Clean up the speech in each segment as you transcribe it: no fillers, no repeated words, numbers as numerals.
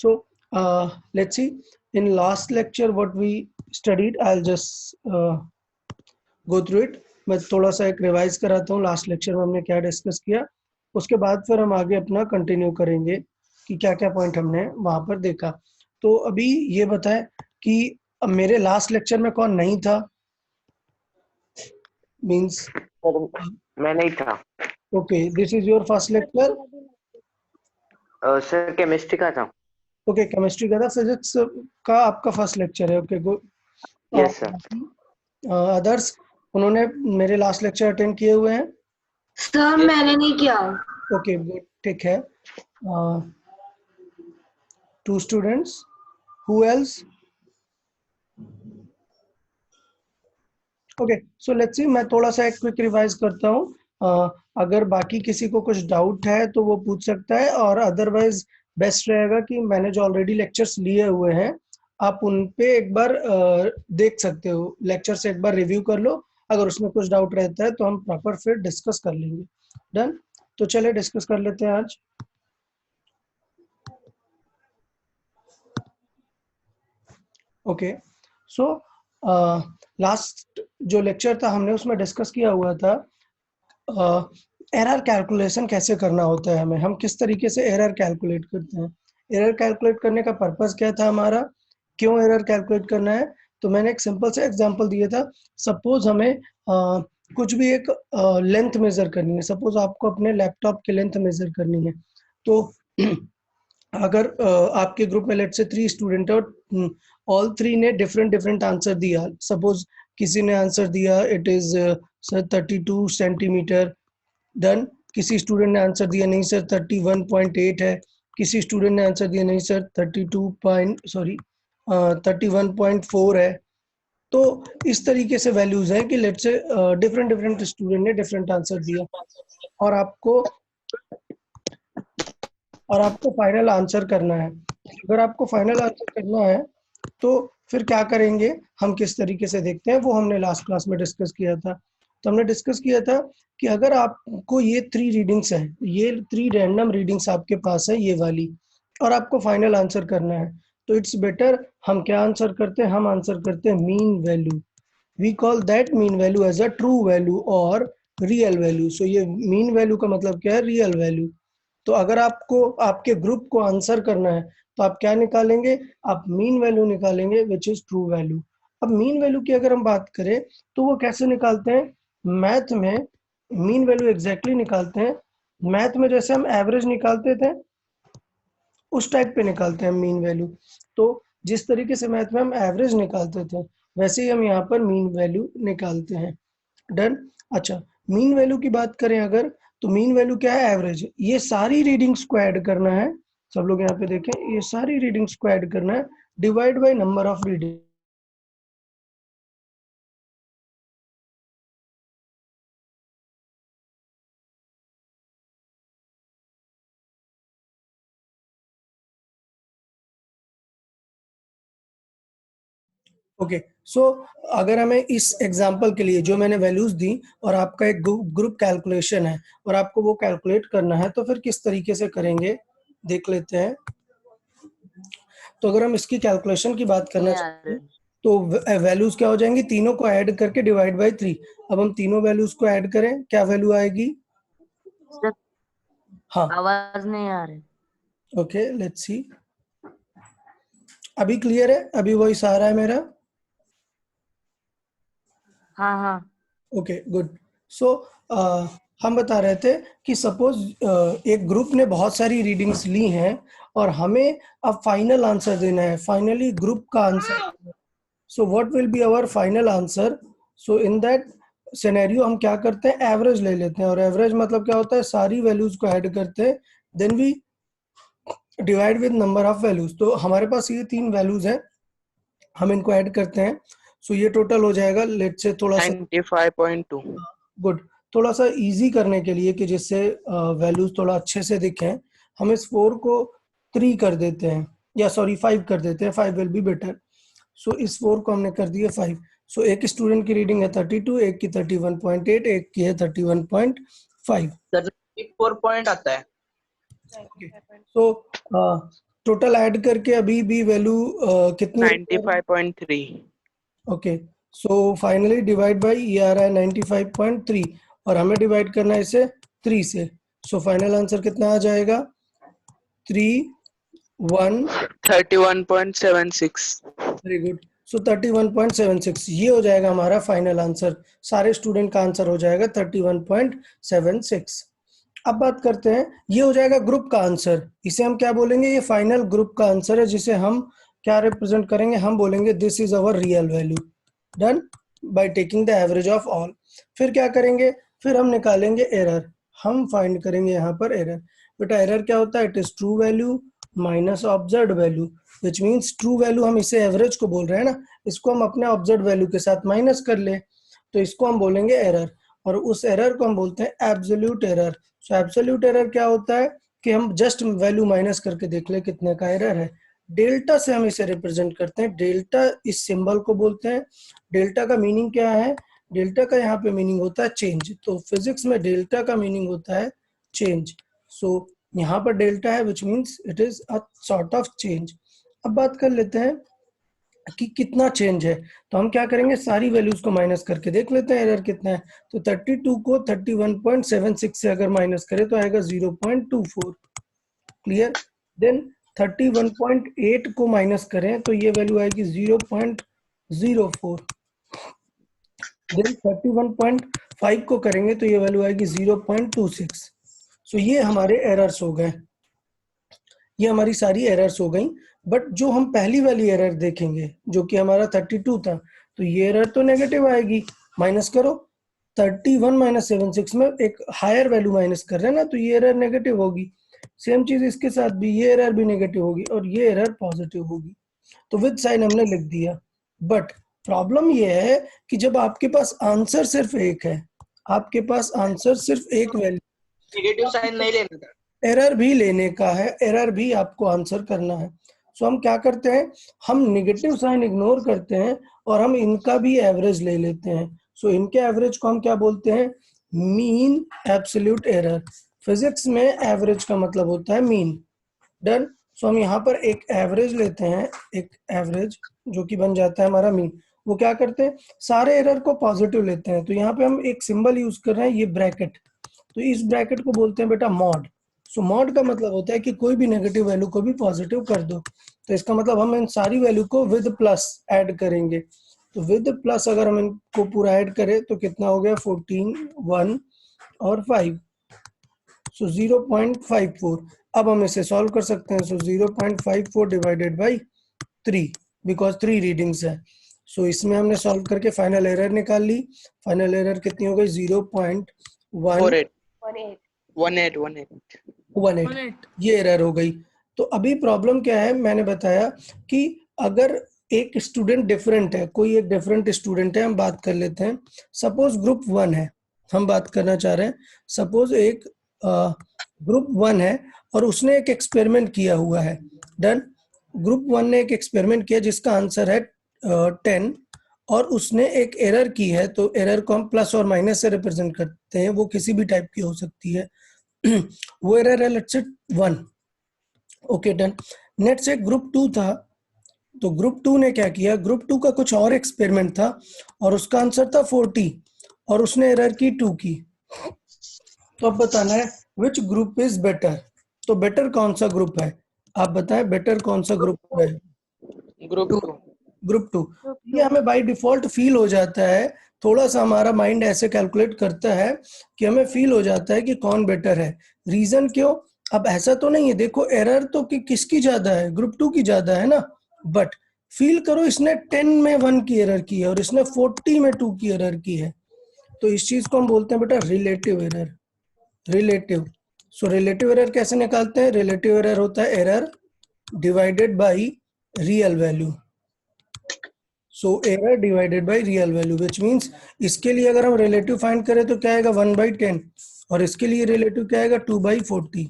So let's see. In last lecture, what we studied, I'll just go through it. मैं थोड़ा सा एक revise कराता हूँ लास्ट लेक्चर में हमने क्या डिस्कस किया, उसके बाद फिर हम आगे अपना कंटिन्यू करेंगे कि क्या क्या पॉइंट हमने वहां पर देखा। तो अभी ये बताएं कि अब मेरे लास्ट लेक्चर में कौन नहीं था, मींस मैं नहीं था okay, this is your first lecture. Sir, chemistry का था। ओके, केमिस्ट्री का था। फिजिक्स का आपका फर्स्ट लेक्चर है। Okay good. Yes sir. Others उन्होंने मेरे लास्ट लेक्चर अटेंड किए हुए हैं? सर मैंने नहीं किया। ओके गुड, ठीक है। Two students, who else? Okay, so let's see, मैं थोड़ा सा एक क्विक रिवाइज करता हूँ। अगर बाकी किसी को कुछ डाउट है तो वो पूछ सकता है, और अदरवाइज बेस्ट रहेगा कि मैंने जो ऑलरेडी लेक्चर्स लिए हुए हैं आप उन पे एक बार देख सकते हो, लेक्चर से एक बार रिव्यू कर लो। अगर उसमें कुछ डाउट रहता है तो हम प्रॉपर फिर डिस्कस कर लेंगे। डन? तो चलिए डिस्कस कर लेते हैं आज। ओके, सो लास्ट जो लेक्चर था हमने उसमें डिस्कस किया हुआ था एरर कैलकुलेशन कैसे करना होता है हमें, हम किस तरीके से एरर कैलकुलेट करते हैं, एरर कैलकुलेट करने का पर्पस क्या था हमारा, क्यों एरर कैलकुलेट करना है। तो मैंने एक सिंपल से एग्जांपल दिया था। सपोज हमें कुछ भी एक लेंथ मेजर करनी है, सपोज आपको अपने लैपटॉप की लेंथ मेजर करनी है। तो अगर आपके ग्रुप में लेट से 3 स्टूडेंट है और ऑल 3 ने डिफरेंट डिफरेंट आंसर दिया। सपोज किसी ने आंसर दिया it is sir 32 centimetre. Done. किसी स्टूडेंट ने आंसर दिया नहीं सर 31.8 है। किसी स्टूडेंट ने आंसर दिया नहीं सर 31.4 है। तो इस तरीके से वैल्यूज हैं कि लेट से डिफरेंट डिफरेंट स्टूडेंट ने डिफरेंट आंसर दिया, और आपको फाइनल आंसर करना है। अगर आपको फाइनल आंसर करना है तो फिर क्या करेंगे, हम किस तरीके से देखते हैं वो हमने लास्ट क्लास में डिस्कस किया था। तो हमने डिस्कस किया था कि अगर आपको ये 3 रीडिंग्स हैं, ये 3 रैंडम रीडिंग्स आपके पास है ये वाली, और आपको फाइनल आंसर करना है, तो इट्स बेटर हम क्या आंसर करते हैं, हम आंसर करते हैं mean value. We call that mean value as a true value और रियल वैल्यू। सो ये मीन वैल्यू का मतलब क्या है, रियल वैल्यू। तो अगर आपको आपके ग्रुप को आंसर करना है तो आप क्या निकालेंगे, आप मीन वैल्यू निकालेंगे विच इज ट्रू वैल्यू। अब मीन वैल्यू की अगर हम बात करें तो वो कैसे निकालते हैं, मैथ में मीन वैल्यू एग्जैक्टली निकालते हैं, मैथ में जैसे हम एवरेज निकालते थे उस टाइप पे निकालते हैं मीन वैल्यू। तो जिस तरीके से मैथ में हम एवरेज निकालते थे वैसे ही हम यहाँ पर मीन वैल्यू निकालते हैं। डन। अच्छा, मीन वैल्यू की बात करें अगर, तो मीन वैल्यू क्या है, एवरेज। ये सारी रीडिंग्स को ऐड करना है, सब लोग यहाँ पे देखें, ये सारी रीडिंग्स को ऐड करना है, divide by number of reading. Okay, so अगर हमें इस एग्जांपल के लिए जो मैंने वैल्यूज दी और आपका एक ग्रुप कैलकुलेशन है और आपको वो कैलकुलेट करना है, तो फिर किस तरीके से करेंगे देख लेते हैं। तो अगर हम इसकी कैलकुलेशन की बात करना चाहते हैं तो वैल्यूज क्या हो जाएंगी, तीनों को ऐड करके डिवाइड बाय 3। अब हम तीनों वैल्यूज को ऐड करें, क्या वैल्यू आएगी? हाँ, आवाज नहीं आ रही। ओके लेट्स सी। अभी क्लियर है? अभी वॉइस आ रहा है मेरा? हाँ हाँ। Okay good. सो हम बता रहे थे कि सपोज एक ग्रुप ने बहुत सारी रीडिंग्स ली हैं और हमें अब फाइनल आंसर देना है, फाइनली ग्रुप का answer. So what will be our final answer? So in that scenario हम क्या करते हैं, एवरेज ले लेते हैं, और एवरेज मतलब क्या होता है, सारी वैल्यूज को ऐड करते हैं, then we divide with number of values. तो हमारे पास ये 3 वैल्यूज हैं, हम इनको ऐड करते हैं। सो ये टोटल हो जाएगा, लेट्स से थोड़ा सा 95.2। गुड, थोड़ा सा इजी करने के लिए कि जिससे वैल्यूज थोड़ा अच्छे से दिखें, हम इस 4 को 3 कर देते हैं, या सॉरी 5 कर देते हैं, 5 विल बी बेटर। सो इस 4 को हमने कर दिया 5। सो एक स्टूडेंट की रीडिंग है 32, एक की 31.8, एक की है 31.5। सर 4 पॉइंट आता है। सो टोटल ऐड करके अभी भी वैल्यू कितनी? 95.3। Okay, so finally divide by ये आ रहा है 95.3 और हमें डिवाइड करना है इसे 3 से। सो फाइनल आंसर कितना आ जाएगा? 3 31.76। Very good. सो 31.76 ये हो जाएगा हमारा फाइनल आंसर। सारे स्टूडेंट का आंसर हो जाएगा 31.76। अब बात करते हैं, ये हो जाएगा ग्रुप का आंसर। इसे हम क्या बोलेंगे? ये फाइनल ग्रुप का आंसर है, जिसे हम क्या रिप्रेजेंट करेंगे? हम बोलेंगे this is our real value. Done by taking the average of all. फिर क्या करेंगे? फिर हम निकालेंगे एरर। हम फाइंड करेंगे यहाँ पर एरर। बेटा एरर क्या होता है? It is true value minus observed value, which means true value हम इसे एवरेज को बोल रहे हैं ना, इसको हम अपने ऑब्जर्व्ड वैल्यू के साथ माइनस कर ले, तो इसको हम बोलेंगे एरर। और उस एरर को हम बोलते हैं एब्सोल्यूट एरर। सो एब्सोल्यूट एरर क्या होता है कि हम जस्ट वैल्यू माइनस करके देख ले कितने का एरर है। डेल्टा से हम इसे रिप्रेजेंट करते हैं। डेल्टा इस सिंबल को बोलते हैं। डेल्टा का मीनिंग क्या है? डेल्टा का यहाँ पे मीनिंग होता है चेंज। तो फिजिक्स में डेल्टा का मीनिंग होता है चेंज। सो यहाँ पर डेल्टा है which means it is a sort of change. अब बात कर लेते हैं कि कितना चेंज है। तो हम क्या करेंगे? सारी वैल्यूज को माइनस करके देख लेते हैं एरर कितना है। तो 32 को 31.76 से अगर माइनस करें तो आएगा 0.24। क्लियर? देन 31.8 को माइनस करें तो ये वैल्यू आएगी 0.04। देन 31.5 को करेंगे तो ये वैल्यू आएगी 0.26। सो ये हमारे एरर्स हो गए। ये हमारी सारी एरर्स हो गई। बट जो हम पहली वाली एरर देखेंगे जो कि हमारा 32 था, तो ये एरर तो नेगेटिव आएगी। माइनस करो, 31 माइनस 76 में एक हायर वैल्यू माइनस कर रहे हैं ना, तो ये एरर नेगेटिव होगी। सेम चीज इसके साथ भी, ये एरर भी नेगेटिव होगी और ये एरर पॉजिटिव होगी। तो विद साइन हमने लिख दिया। बट प्रॉब्लम ये है कि जब आपके पास आंसर सिर्फ एक है, आपके पास आंसर सिर्फ एक वैल्यू, नेगेटिव साइन नहीं लेना था। एरर भी लेने का है, एरर भी आपको आंसर करना है। सो हम क्या करते हैं? हम नेगेटिव साइन इग्नोर करते हैं और हम इनका भी एवरेज ले लेते हैं। सो इनके एवरेज को हम क्या बोलते हैं? Mean absolute error. फिजिक्स में एवरेज का मतलब होता है मीन। डन। सो हम यहाँ पर एक एवरेज लेते हैं, एक एवरेज जो कि बन जाता है हमारा मीन। वो क्या करते हैं? सारे एरर को पॉजिटिव लेते हैं। तो यहाँ पे हम एक सिंबल यूज कर रहे हैं, ये ब्रैकेट। तो इस ब्रैकेट को बोलते हैं बेटा मॉड। सो मॉड का मतलब होता है कि कोई भी नेगेटिव वैल्यू को भी पॉजिटिव कर दो। तो इसका मतलब हम इन सारी वैल्यू को विद प्लस ऐड करेंगे। तो विद प्लस अगर हम इनको पूरा ऐड करें तो कितना हो गया? 14, 1 और 5। सो 0.54। अब हम इसे सॉल्व कर सकते हैं। सो 0.54 डिवाइडेड बाई 3, बिकॉज 3 रीडिंग्स है। सो इसमें हमने सॉल्व करके फाइनल एरर निकाल ली। फाइनल एरर कितनी हो गई? 0.18 ये एरर हो गई। तो अभी प्रॉब्लम क्या है? मैंने बताया कि अगर एक स्टूडेंट डिफरेंट है, कोई एक डिफरेंट स्टूडेंट है, हम बात कर लेते हैं। सपोज ग्रुप 1 है, हम बात करना चाह रहे हैं। सपोज एक ग्रुप 1 है और उसने एक एक्सपेरिमेंट किया हुआ है। डन। ग्रुप 1 ने एक एक्सपेरिमेंट किया जिसका आंसर है 10 और उसने एक एरर की है। तो एरर को हम प्लस और माइनस से रिप्रेजेंट करते हैं, वो किसी भी टाइप की हो सकती है। वो एरर है let's say 1। Okay done. Next से ग्रुप 2 था। तो ग्रुप 2 ने क्या किया? ग्रुप 2 का कुछ और एक्सपेरिमेंट था और उसका आंसर था 40 और उसने एरर की 2 की। तो अब बताना है विच ग्रुप इज बेटर। तो बेटर कौन सा ग्रुप है? आप बताएं बेटर कौन सा ग्रुप है? ग्रुप 2। ग्रुप 2। ये हमें बाय डिफॉल्ट फील हो जाता है। थोड़ा सा हमारा माइंड ऐसे कैलकुलेट करता है कि हमें फील हो जाता है कि कौन बेटर है। रीजन क्यों? अब ऐसा तो नहीं है, देखो एरर तो कि किसकी ज्यादा है? ग्रुप 2 की ज्यादा है ना। बट फील करो, इसने 10 में 1 की एरर की है और इसने 40 में 2 की एरर की है। तो इस चीज को हम बोलते हैं बेटा relative error. Relative. So relative error कैसे निकालते हैं? रिलेटिव एरर होता है error divided by real value. So error divided by real value which means इसके लिए अगर हम रिलेटिव फाइंड करें तो क्या आएगा? 1/10 और इसके लिए रिलेटिव क्या आएगा? 2/40।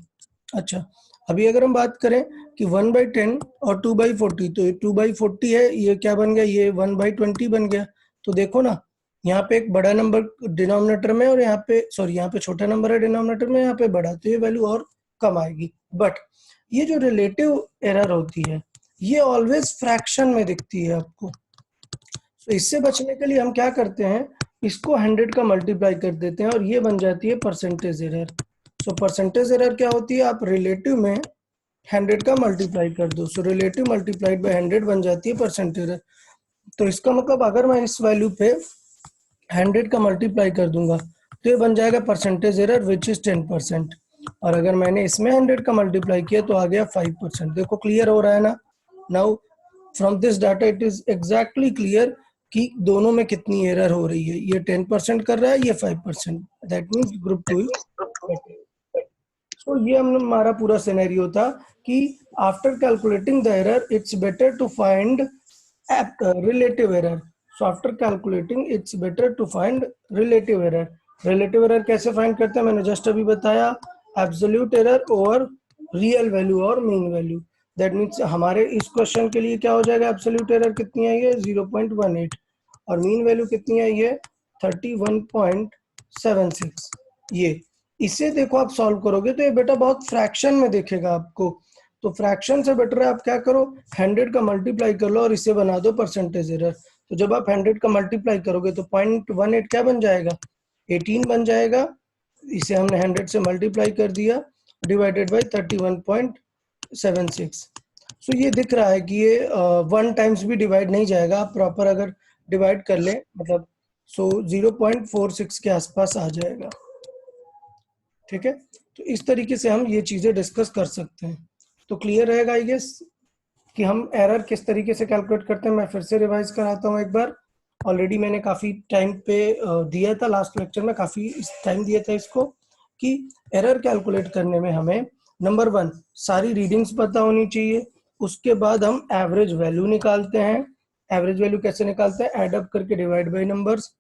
अच्छा, अभी अगर हम बात करें कि 1/10 और 2/40, तो 2/40 है, ये क्या बन गया? ये 1/20 बन गया। तो देखो ना, यहाँ पे एक बड़ा नंबर डिनोमिनेटर में और यहाँ पे, सॉरी, यहाँ पे छोटा नंबर है डिनोमिनेटर में, यहाँ पे बड़ा, तो ये वैल्यू और कम आएगी। बट ये जो रिलेटिव एरर होती है ये ऑलवेज फ्रैक्शन में दिखती है आपको। तो इससे बचने के लिए हम क्या करते हैं, इसको 100 का मल्टीप्लाई कर देते हैं और ये बन जाती है percentage error. So percentage error क्या होती है, आप रिलेटिव में 100 का मल्टीप्लाई कर दो, सो रिलेटिव मल्टीप्लाइड बाय 100 बन जाती है परसेंटेज एरर। तो इसका मतलब अगर मैं इस वैल्यू पे 100 का मल्टीप्लाई कर दूंगा तो ये बन जाएगा परसेंटेज एरर विच इज 10%। और अगर मैंने इसमें 100 का मल्टीप्लाई किया तो आ गया 5%। देखो क्लियर हो रहा है ना। Now from this data it is exactly clear कि दोनों में कितनी एरर हो रही है। ये 10% कर रहा है, ये 5%, that means group 2 is better. So ये हमारा पूरा सिनेरियो था कि after calculating the error it's better to find relative error. So after calculating it's better to find relative error. relative error कैसे फाइंड करते हैं मैंने जस्ट अभी बताया, absolute error over real value और मीन वैल्यू। दैट मीन्स हमारे इस question के लिए क्या हो जाएगा, एब्सोल्यूट एरर कितनी आई है 0.18 और मीन वैल्यू कितनी आई है 31.76। ये इसे देखो आप सॉल्व करोगे तो ये बेटा बहुत फ्रैक्शन में दिखेगा आपको। तो फ्रैक्शन से बेटर है आप क्या करो, 100 का मल्टीप्लाई कर लो और इसे बना दो परसेंटेज एरर। तो जब आप 100 का मल्टीप्लाई करोगे तो 0.18 क्या बन जाएगा, 18 बन जाएगा। इसे हमने 100 से मल्टीप्लाई कर दिया डिवाइडेड बाय 31.76। सो ये दिख रहा है कि ये 1 टाइम्स भी डिवाइड नहीं जाएगा, आप प्रॉपर अगर डिवाइड कर ले मतलब 0.46 के आसपास आ जाएगा। ठीक है, तो इस तरीके से हम ये चीजें डिस्कस कर सकते हैं। तो क्लियर रहेगा आई गेस कि हम एरर किस तरीके से कैलकुलेट करते हैं। मैं फिर से रिवाइज कराता हूँ एक बार। ऑलरेडी मैंने काफी टाइम पे दिया था, लास्ट लेक्चर में काफी टाइम दिया था इसको, कि एरर कैलकुलेट करने में हमें नंबर 1 सारी रीडिंग्स पता होनी चाहिए। उसके बाद हम एवरेज वैल्यू निकालते हैं। एवरेज वैल्यू कैसे निकालते हैं, एड अप करके डिवाइड बाय नंबर्स।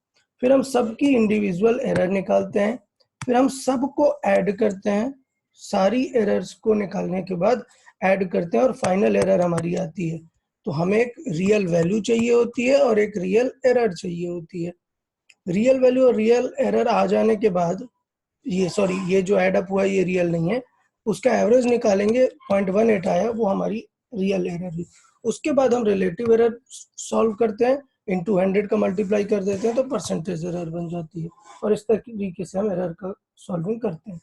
फिर हम सबकी इंडिविजुअल एरर निकालते हैं, फिर हम सबको ऐड करते हैं। सारी एरर्स को निकालने के बाद ऐड करते हैं और फाइनल एरर हमारी आती है। तो हमें एक रियल वैल्यू चाहिए होती है और एक रियल एरर चाहिए होती है। रियल वैल्यू और रियल एरर आ जाने के बाद ये जो ऐड अप हुआ ये रियल नहीं है, उसका एवरेज निकालेंगे 0.18 आया वो हमारी रियल एरर है। उसके बाद हम रिलेटिव एरर सॉल्व करते हैं, इंटू 100 का मल्टीप्लाई कर देते हैं तो परसेंटेज एरर बन जाती है। और इस तरीके से हम एरर का सॉल्विंग करते हैं।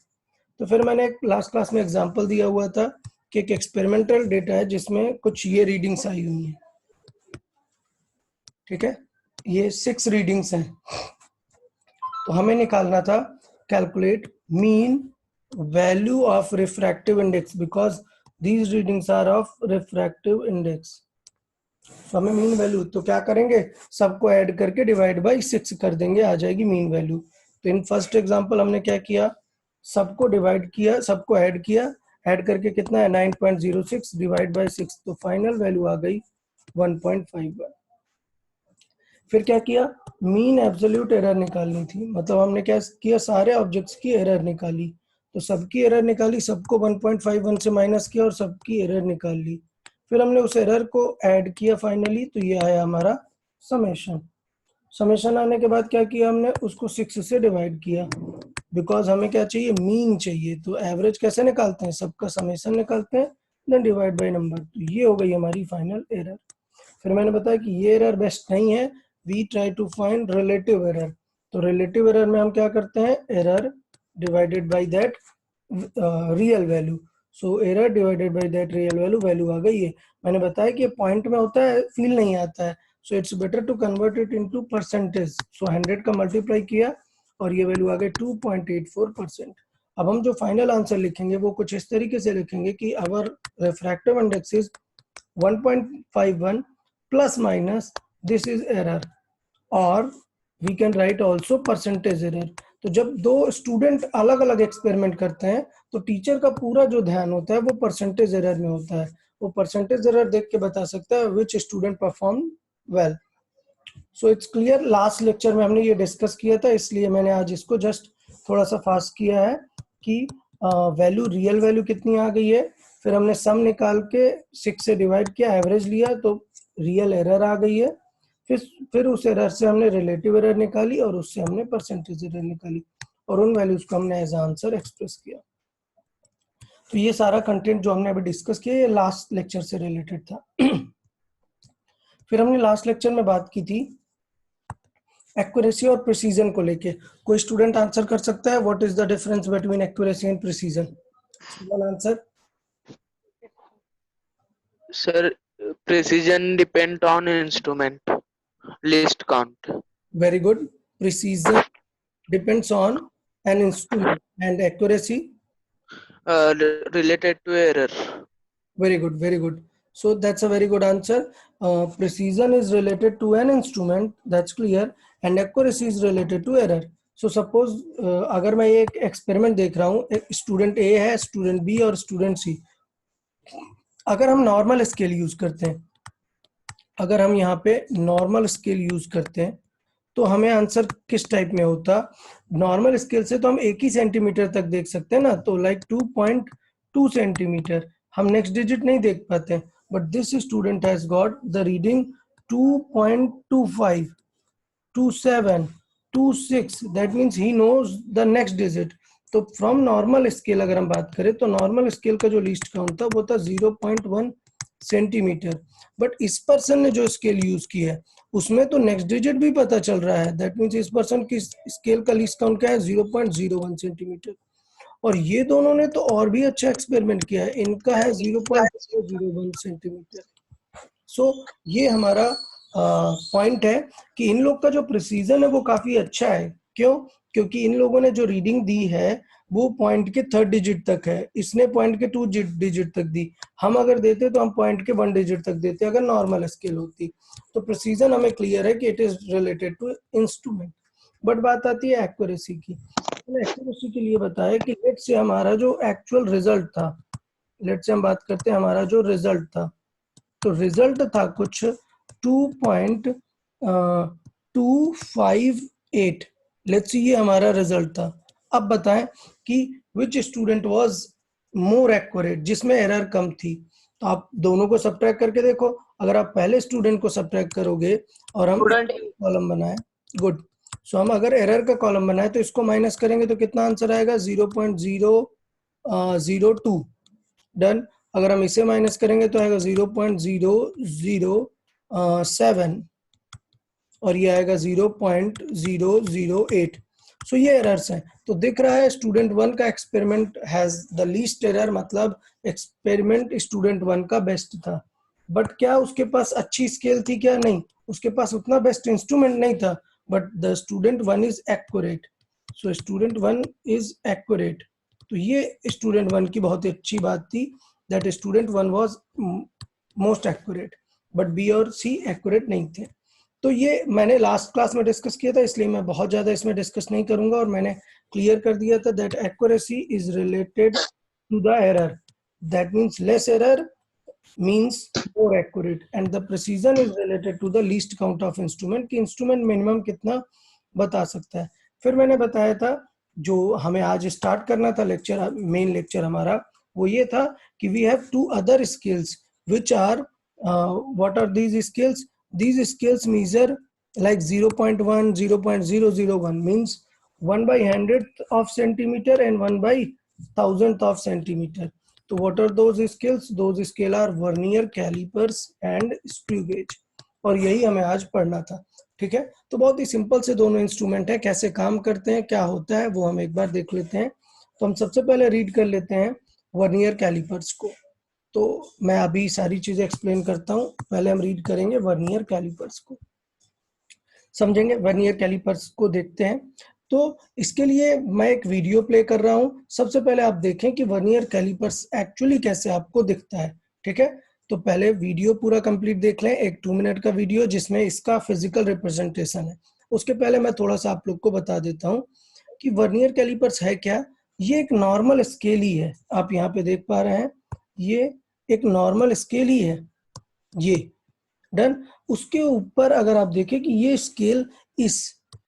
तो फिर मैंने लास्ट क्लास में एग्जांपल दिया हुआ था कि एक एक्सपेरिमेंटल डेटा है जिसमें कुछ ये रीडिंग्स आई हुई हैं। ठीक है, ये 6 रीडिंग्स हैं। तो हमें निकालना था calculate mean value of refractive index because these readings are of refractive index. तो हमें मीन वैल्यू, तो क्या करेंगे, सबको ऐड करके डिवाइड बाय 6 कर देंगे, आ जाएगी मीन वैल्यू। तो इन फर्स्ट एग्जांपल हमने क्या किया, सबको डिवाइड किया, सबको ऐड किया, ऐड करके कितना है 9.06 डिवाइड बाय 6, तो फाइनल वैल्यू आ गई 1.51। फिर क्या किया, मीन एब्सोल्यूट एरर निकालनी थी, मतलब हमने क्या किया, सारे ऑब्जेक्ट्स की एरर निकाली। तो सबकी एरर निकाली, सबको 1.51 से माइनस किया और सबकी एरर निकाल ली। फिर हमने उस एरर को ऐड किया फाइनली, तो ये आया हमारा समेशन। समेशन आने के बाद क्या किया हमने, उसको 6 से डिवाइड किया बिकॉज हमें क्या चाहिए, मीन चाहिए। तो एवरेज कैसे निकालते हैं, सबका समेशन निकालते हैं देन डिवाइड बाय नंबर। तो ये हो गई हमारी फाइनल एरर। फिर मैंने बताया कि ये एरर बेस्ट नहीं है, we try to find relative error. तो रिलेटिव एरर में हम क्या करते हैं, error divided by that real value. So error divided by that real value, value आ गई है। मैंने बताया कि पॉइंट में होता है, फील नहीं आता है, so it's better to convert it into percentage. So 100 का मल्टीप्लाई किया और ये वैल्यू आ गई 2.84%। अब हम जो फाइनल आंसर लिखेंगे वो कुछ इस तरीके से लिखेंगे कि our refractive index is 1.51 plus minus this is error, और we can write also percentage error. तो जब दो स्टूडेंट अलग अलग एक्सपेरिमेंट करते हैं तो टीचर का पूरा जो ध्यान होता है वो परसेंटेज एरर में होता है। वो परसेंटेज एरर देख के बता सकता है which student perform well. So it's clear, last lecture में हमने ये डिस्कस किया था, इसलिए मैंने आज इसको जस्ट थोड़ा सा फास्ट किया है कि वैल्यू रियल वैल्यू कितनी आ गई है। फिर हमने सम निकाल के 6 से डिवाइड किया, एवरेज लिया तो रियल एरर आ गई है। फिर उस एरर से हमने रिलेटिव एरर निकाली और उससे हमने परसेंटेज एरर निकाली और उन वैल्यूज को हमने एज आंसर एक्सप्रेस किया। तो ये सारा कंटेंट जो हमने अभी डिस्कस किया ये लास्ट लेक्चर से रिलेटेड था। फिर हमने लास्ट लेक्चर में बात की थी एक्यूरेसी और प्रिसीजन को लेके। कोई स्टूडेंट आंसर कर सकता है what is the difference between accuracy and precision? Answer Sir, precision depend on instrument, least count. Very good. Precision depends on an instrument and accuracy Related to error. very good, very good. So that's a very good answer. Precision is related to an instrument, that's clear, and accuracy is related to error. So suppose अगर मैं एक experiment देख रहा हूँ, एक student ए है, student B और student सी। अगर हम नॉर्मल स्केल यूज करते हैं, अगर हम यहाँ पे नॉर्मल स्केल यूज करते हैं तो हमें आंसर किस टाइप में होता? नॉर्मल स्केल से तो हम 1 ही सेंटीमीटर तक देख सकते हैं ना, तो लाइक 2.2 सेंटीमीटर, हम नेक्स्ट डिजिट नहीं देख पाते। But this student has got the reading 2.25, 27, 26, that means he knows the next digit. तो फ्रॉम नॉर्मल स्केल अगर हम बात करें तो नॉर्मल स्केल का जो लीस्ट काउंट था वो था 0.1 सेंटीमीटर। बट इस पर्सन ने जो स्केल यूज की है उसमें तो नेक्स्ट डिजिट भी पता चल रहा है, दैट मीन्स इस पर्सन की स्केल का लीस्ट काउंट क्या है? 0.01 सेंटीमीटर। और ये दोनों ने तो और भी अच्छा एक्सपेरिमेंट किया है, इनका है 0.001 सेंटीमीटर। सो ये हमारा पॉइंट है कि इन लोग का जो प्रिसीजन है वो काफी अच्छा है। क्यों? क्योंकि इन लोगों ने जो रीडिंग दी है वो पॉइंट के 3rd डिजिट तक है, इसने पॉइंट के 2 डिजिट तक दी। हम अगर देते तो हम पॉइंट के 1 डिजिट तक देते अगर नॉर्मल स्केल होती। तो प्रिसीजन हमें क्लियर है कि it is related to instrument. But बात आती है एक्यूरेसी की। एक्यूरेसी के लिए बताया कि लेट से हमारा जो एक्चुअल रिजल्ट था, लेट से हम बात करते हैं हमारा जो रिजल्ट था, तो रिजल्ट था कुछ 2.258। लेट्स सी ये हमारा रिजल्ट था। अब बताएं कि which student was more accurate, जिसमें एरर कम थी। तो आप दोनों को सब्ट्रैक्ट करके देखो। अगर आप पहले स्टूडेंट को सब्ट्रैक्ट करोगे और हम कॉलम बनाए, गुड। सो हम अगर एरर का कॉलम बनाए तो इसको माइनस करेंगे तो कितना आंसर आएगा? 0.002। डन। अगर हम इसे माइनस करेंगे तो आएगा 0.007 और ये आएगा 0.008। सो ये एरर्स हैं। तो दिख रहा है स्टूडेंट 1 का experiment has the least error, मतलब एक्सपेरिमेंट स्टूडेंट 1 का बेस्ट था। बट क्या उसके पास अच्छी स्केल थी? क्या नहीं, उसके पास उतना बेस्ट इंस्ट्रूमेंट नहीं था। But the student 1 is accurate. So student 1 is accurate. तो ये स्टूडेंट 1 की बहुत ही अच्छी बात थी, that student 1 was most accurate, but B और सी एक्यूरेट नहीं थे। तो ये मैंने लास्ट क्लास में डिस्कस किया था, इसलिए मैं बहुत ज्यादा इसमें डिस्कस नहीं करूंगा। और मैंने क्लियर कर दिया था that accuracy is related to the error, that means less error means more accurate, and the precision is related to the least count of instrument, कि इंस्ट्रूमेंट मिनिमम कितना बता सकता है। फिर मैंने बताया था जो हमें आज स्टार्ट करना था लेक्चर, मेन लेक्चर हमारा वो ये था कि we have 2 other scales which are what are these scales? These scales measure like 0.1, 0.001 means 1/100th of centimeter and 1/1000th of centimeter. तो what are those scales? Those scale are vernier calipers and screw gauge। और यही हमें आज पढ़ना था, ठीक है। तो बहुत ही सिंपल से दोनों इंस्ट्रूमेंट है, कैसे काम करते हैं, क्या होता है वो हम एक बार देख लेते हैं। तो हम सबसे पहले रीड कर लेते हैं वर्नियर कैलिपर्स को। तो मैं अभी सारी चीजें एक्सप्लेन करता हूँ, पहले हम रीड करेंगे वर्नियर कैलिपर्स को, समझेंगे। वर्नियर कैलिपर्स को देखते हैं। तो इसके लिए मैं एक वीडियो प्ले कर रहा हूं। सबसे पहले आप देखें कि वर्नियर कैलिपर्स एक्चुअली कैसे आपको दिखता है, ठीक है। तो पहले वीडियो पूरा कंप्लीट देख लें, एक 2 मिनट का वीडियो जिसमें इसका फिजिकल रिप्रेजेंटेशन है। उसके पहले मैं थोड़ा सा आप लोग को बता देता हूं कि वर्नियर कैलिपर्स है क्या। ये एक नॉर्मल स्केल ही है, आप यहाँ पे देख पा रहे हैं, ये एक नॉर्मल स्केल ही है ये। डन। उसके ऊपर अगर आप देखें कि ये स्केल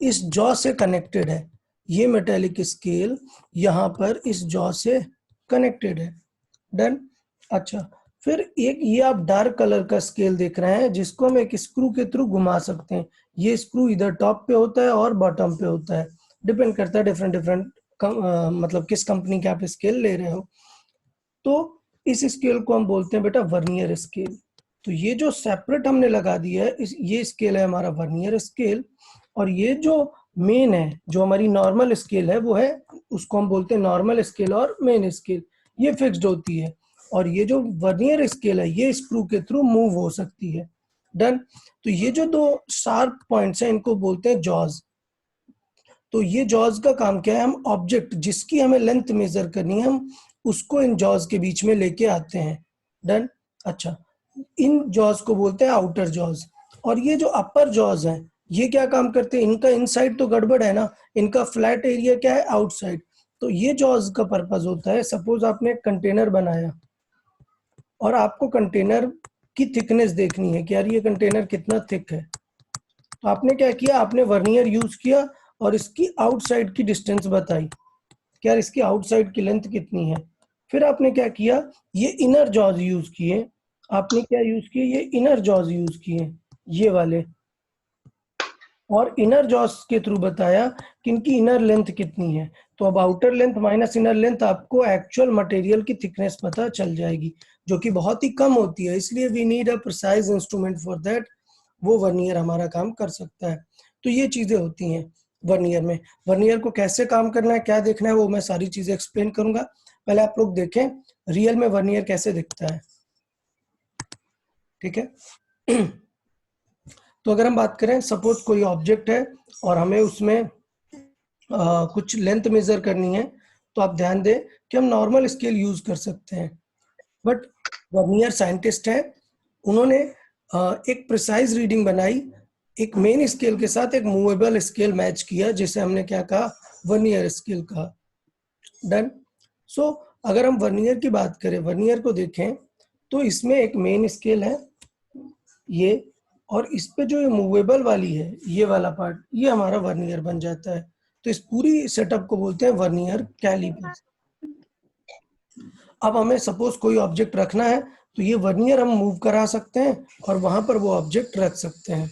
इस जॉ से कनेक्टेड है, ये मेटेलिक स्केल यहाँ पर इस जॉ से कनेक्टेड है। डन। अच्छा, फिर एक ये आप डार्क कलर का स्केल देख रहे हैं जिसको हम एक स्क्रू के थ्रू घुमा सकते हैं। ये स्क्रू इधर टॉप पे होता है और बॉटम पे होता है, डिपेंड करता है डिफरेंट मतलब किस कंपनी के आप स्केल ले रहे हो। तो इस स्केल को हम बोलते हैं बेटा वर्नियर स्केल। तो ये जो सेपरेट हमने लगा दिया है, ये स्केल है हमारा वर्नियर स्केल, और ये जो मेन है, जो हमारी नॉर्मल स्केल है, वो है, उसको हम बोलते हैं नॉर्मल स्केल और मेन स्केल। ये फिक्स्ड होती है, और ये जो वर्नियर स्केल है ये स्क्रू के थ्रू मूव हो सकती है। डन। तो ये जो दो शार्प पॉइंट्स हैं इनको बोलते हैं जॉज। तो ये जॉज का काम क्या है, हम ऑब्जेक्ट जिसकी हमें लेंथ मेजर करनी है, हम उसको इन जॉज के बीच में लेके आते हैं। डन। अच्छा, इन जॉज को बोलते हैं आउटर जॉज। और ये जो अपर जॉज हैं ये क्या काम करते हैं, इनका इनसाइड तो गड़बड़ है ना, इनका फ्लैट एरिया क्या है, आउटसाइड। तो ये जॉज का पर्पज होता है, सपोज आपने एक कंटेनर बनाया और आपको कंटेनर की थिकनेस देखनी है कि यार ये कंटेनर कितना थिक है, तो आपने क्या किया, आपने वर्नियर यूज किया और इसकी आउटसाइड की डिस्टेंस बताई कि यार इसकी आउटसाइड की लेंथ कितनी है। फिर आपने क्या किया, ये इनर जॉज यूज किए। आपने क्या यूज किए, ये इनर जॉज यूज किए, ये वाले, और इनर जॉज के थ्रू बताया कि इनकी इनर लेंथ कितनी है। तो अब outer length minus inner length आपको एक्चुअल मटेरियल की थिकनेस पता चल जाएगी, जो कि बहुत ही कम होती है, इसलिए we need a precise instrument for that. वो वर्नियर हमारा काम कर सकता है। तो ये चीजें होती हैं वर्नियर में। वर्नियर को कैसे काम करना है, क्या देखना है, वो मैं सारी चीजें एक्सप्लेन करूंगा। पहले आप लोग देखें रियल में वर्नियर कैसे दिखता है। ठीक है। तो अगर हम बात करें, सपोज कोई ऑब्जेक्ट है और हमें उसमें कुछ लेंथ मेजर करनी है, तो आप ध्यान दें कि हम नॉर्मल स्केल यूज कर सकते हैं, बट वर्नियर साइंटिस्ट है, उन्होंने एक प्रिसाइज रीडिंग बनाई, एक मेन स्केल के साथ एक मूवेबल स्केल मैच किया, जिसे हमने क्या कहा, वर्नियर स्केल कहा। डन। सो अगर हम वर्नियर की बात करें, वर्नियर को देखें, तो इसमें एक मेन स्केल है ये, और इस पे जो ये मूवेबल वाली है, ये वाला पार्ट, ये हमारा वर्नियर बन जाता है। तो इस पूरी सेटअप को बोलते हैं वर्नियर कैलिपर्स। अब हमें सपोज कोई ऑब्जेक्ट रखना है, तो ये वर्नियर हम मूव करा सकते हैं और वहां पर वो ऑब्जेक्ट रख सकते हैं।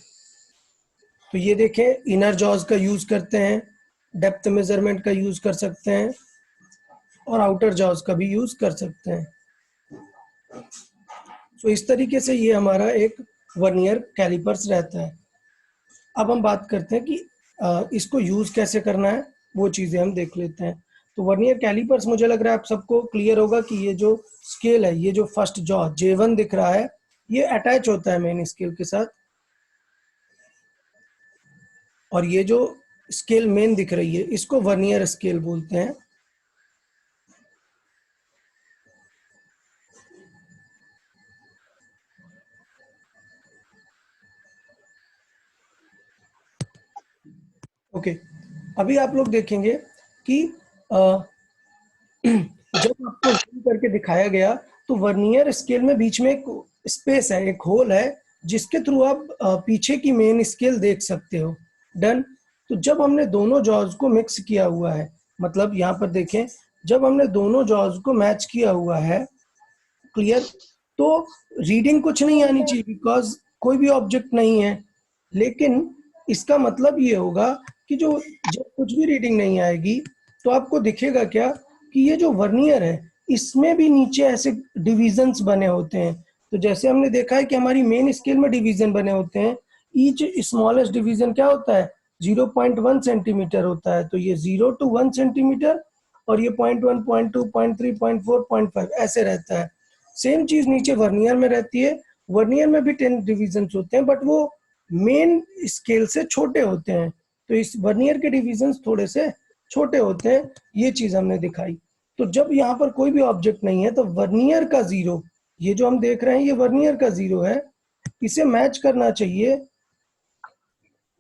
तो ये देखें, इनर जॉज का यूज करते हैं, डेप्थ मेजरमेंट का यूज कर सकते हैं, और आउटर जॉज का भी यूज कर सकते हैं। तो इस तरीके से ये हमारा एक वर्नियर कैलिपर्स रहता है। अब हम बात करते हैं कि इसको यूज कैसे करना है, वो चीजें हम देख लेते हैं। तो वर्नियर कैलिपर्स, मुझे लग रहा है आप सबको क्लियर होगा कि ये जो स्केल है, ये जो फर्स्ट जॉ J1 दिख रहा है, ये अटैच होता है मेन स्केल के साथ, और ये जो स्केल मेन दिख रही है इसको वर्नियर स्केल बोलते हैं। ओके, अभी आप लोग देखेंगे कि जब आपको zoom करके दिखाया गया, तो वर्नियर स्केल में बीच में एक स्पेस है, एक होल है, जिसके थ्रू आप पीछे की मेन स्केल देख सकते हो। डन। तो जब हमने दोनों जॉज को मिक्स किया हुआ है, मतलब यहाँ पर देखें, जब हमने दोनों जॉज को मैच किया हुआ है, क्लियर, तो रीडिंग कुछ नहीं आनी चाहिए, बिकॉज कोई भी ऑब्जेक्ट नहीं है। लेकिन इसका मतलब ये होगा कि जो जब कुछ भी रीडिंग नहीं आएगी, तो आपको दिखेगा क्या, कि ये जो वर्नियर है इसमें भी नीचे ऐसे डिविजन्स बने होते हैं। तो जैसे हमने देखा है कि हमारी मेन स्केल में डिवीजन बने होते हैं, ईच स्मॉलेस्ट डिवीजन क्या होता है, 0.1 सेंटीमीटर होता है। तो ये 0 to 1 सेंटीमीटर, और ये 0.1, 0.2, 0.3, 0.4, 0.5 ऐसे रहता है। सेम चीज नीचे वर्नियर में रहती है। वर्नियर में भी 10 डिविजन्स होते हैं, बट वो मेन स्केल से छोटे होते हैं। तो इस वर्नियर के डिविजन्स थोड़े से छोटे होते हैं, ये चीज हमने दिखाई। तो जब यहाँ पर कोई भी ऑब्जेक्ट नहीं है, तो वर्नियर का जीरो, ये जो हम देख रहे हैं ये वर्नियर का जीरो है, इसे मैच करना चाहिए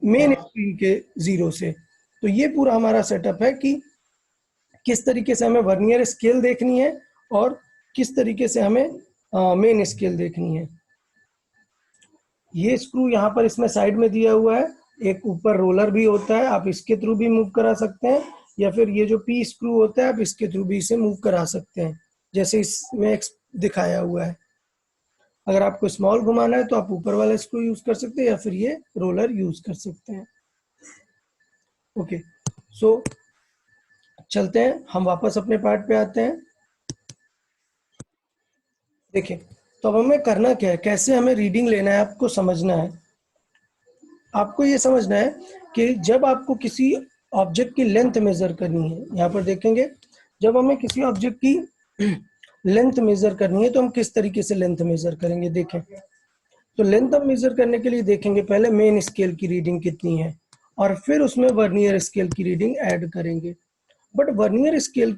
मेन स्केल के जीरो से। तो ये पूरा हमारा सेटअप है कि किस तरीके से हमें वर्नियर स्केल देखनी है और किस तरीके से हमें मेन स्केल देखनी है। ये स्क्रू यहाँ पर इसमें साइड में दिया हुआ है, एक ऊपर रोलर भी होता है, आप इसके थ्रू भी मूव करा सकते हैं, या फिर ये जो पी स्क्रू होता है आप इसके थ्रू भी इसे मूव करा सकते हैं, जैसे इसमें दिखाया हुआ है। अगर आपको स्मॉल घुमाना है तो आप ऊपर वाला स्क्रू यूज कर सकते हैं, या फिर ये रोलर यूज कर सकते हैं। ओके, सो चलते हैं, हम वापस अपने पार्ट पे आते हैं। देखिए, तो अब हमें करना क्या है, कैसे हमें रीडिंग लेना है, आपको समझना है। आपको ये समझना है कि जब आपको किसी ऑब्जेक्ट की लेंथ मेजर करनी है, यहाँ पर देखेंगे, जब हमें किसी ऑब्जेक्ट की लेंथ मेजर करनी है तो हम किस तरीके से लेंथ मेजर करेंगे। देखें, तो लेंथ हम मेजर करने के लिए देखेंगे पहले मेन स्केल की रीडिंग कितनी है और फिर उसमें वर्नियर स्केल की रीडिंग ऐड करेंगे। बट वर्नियर स्केल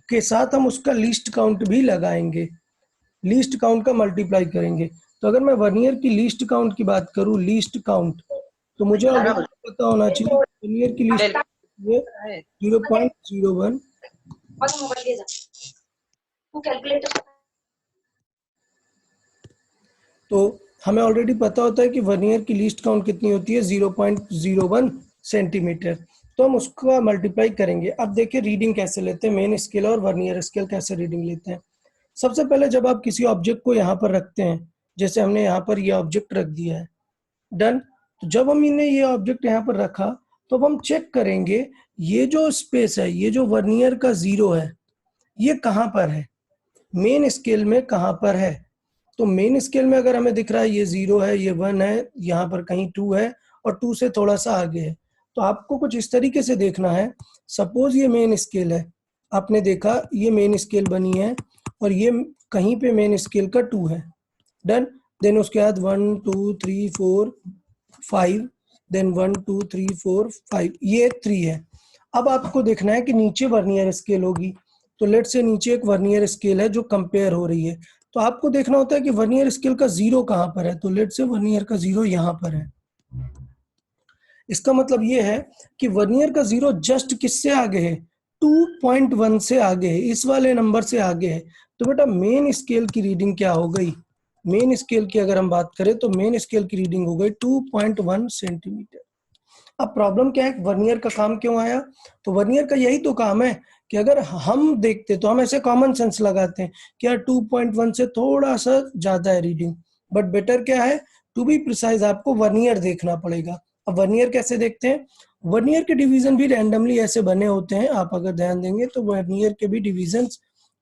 के साथ हम उसका लीस्ट काउंट भी लगाएंगे, लीस्ट काउंट का मल्टीप्लाई करेंगे। तो अगर मैं वर्नियर की लीस्ट काउंट की बात करूं, लीस्ट काउंट, तो मुझे ऑलरेडी पता होना चाहिए वर्नियर की लीस्ट 0.01। तो हमें ऑलरेडी पता होता है कि वर्नियर की लीस्ट काउंट कितनी होती है, 0.01 सेंटीमीटर। तो हम उसका मल्टीप्लाई करेंगे। अब देखिए रीडिंग कैसे लेते हैं, मेन स्केल और वर्नियर स्केल कैसे रीडिंग लेते हैं। सबसे पहले जब आप किसी ऑब्जेक्ट को यहाँ पर रखते हैं, जैसे हमने यहाँ पर ये ऑब्जेक्ट रख दिया है, डन। तो जब हम इन्हें ये ऑब्जेक्ट यहाँ पर रखा तो अब हम चेक करेंगे ये जो स्पेस है, ये जो वर्नियर का 0 है, ये कहाँ पर है, मेन स्केल में कहाँ पर है। तो मेन स्केल में अगर हमें दिख रहा है ये 0 है, ये 1 है, यहाँ पर कहीं 2 है और 2 से थोड़ा सा आगे है। तो आपको कुछ इस तरीके से देखना है। सपोज ये मेन स्केल है, आपने देखा ये मेन स्केल बनी है और ये कहीं पे मेन स्केल का 2 है, डन। देन उसके बाद 1 2 3 4 5, देन 1 2 3 4 5, ये 3 है। अब आपको देखना है कि नीचे वर्नियर स्केल होगी। तो लेट से नीचे एक वर्नियर स्केल है जो कंपेयर हो रही है। तो आपको देखना होता है कि वर्नियर स्केल का 0 कहाँ पर है। तो लेट से वर्नियर का 0 यहाँ पर है। इसका मतलब ये है कि वर्नियर का 0 जस्ट किससे आगे है, 2.1 से आगे है, इस वाले नंबर से आगे है। तो बेटा मेन स्केल की रीडिंग क्या हो गई, मेन स्केल की अगर हम बात करें तो मेन स्केल की रीडिंग हो गई 2.1 सेंटीमीटर। अब प्रॉब्लम क्या है, वर्नियर का काम क्यों आया। तो वर्नियर का यही तो काम है कि अगर हम देखते तो हम ऐसे कॉमन सेंस लगाते हैं कि यार 2.1 से थोड़ा सा ज्यादा है रीडिंग, बट बेटर क्या है, टू बी प्रिसाइज आपको वर्नियर देखना पड़ेगा। अब वर्नियर कैसे देखते हैं, वर्नियर के डिवीजन भी रैंडमली ऐसे बने होते हैं। आप अगर ध्यान देंगे तो वर्नियर के भी डिवीजन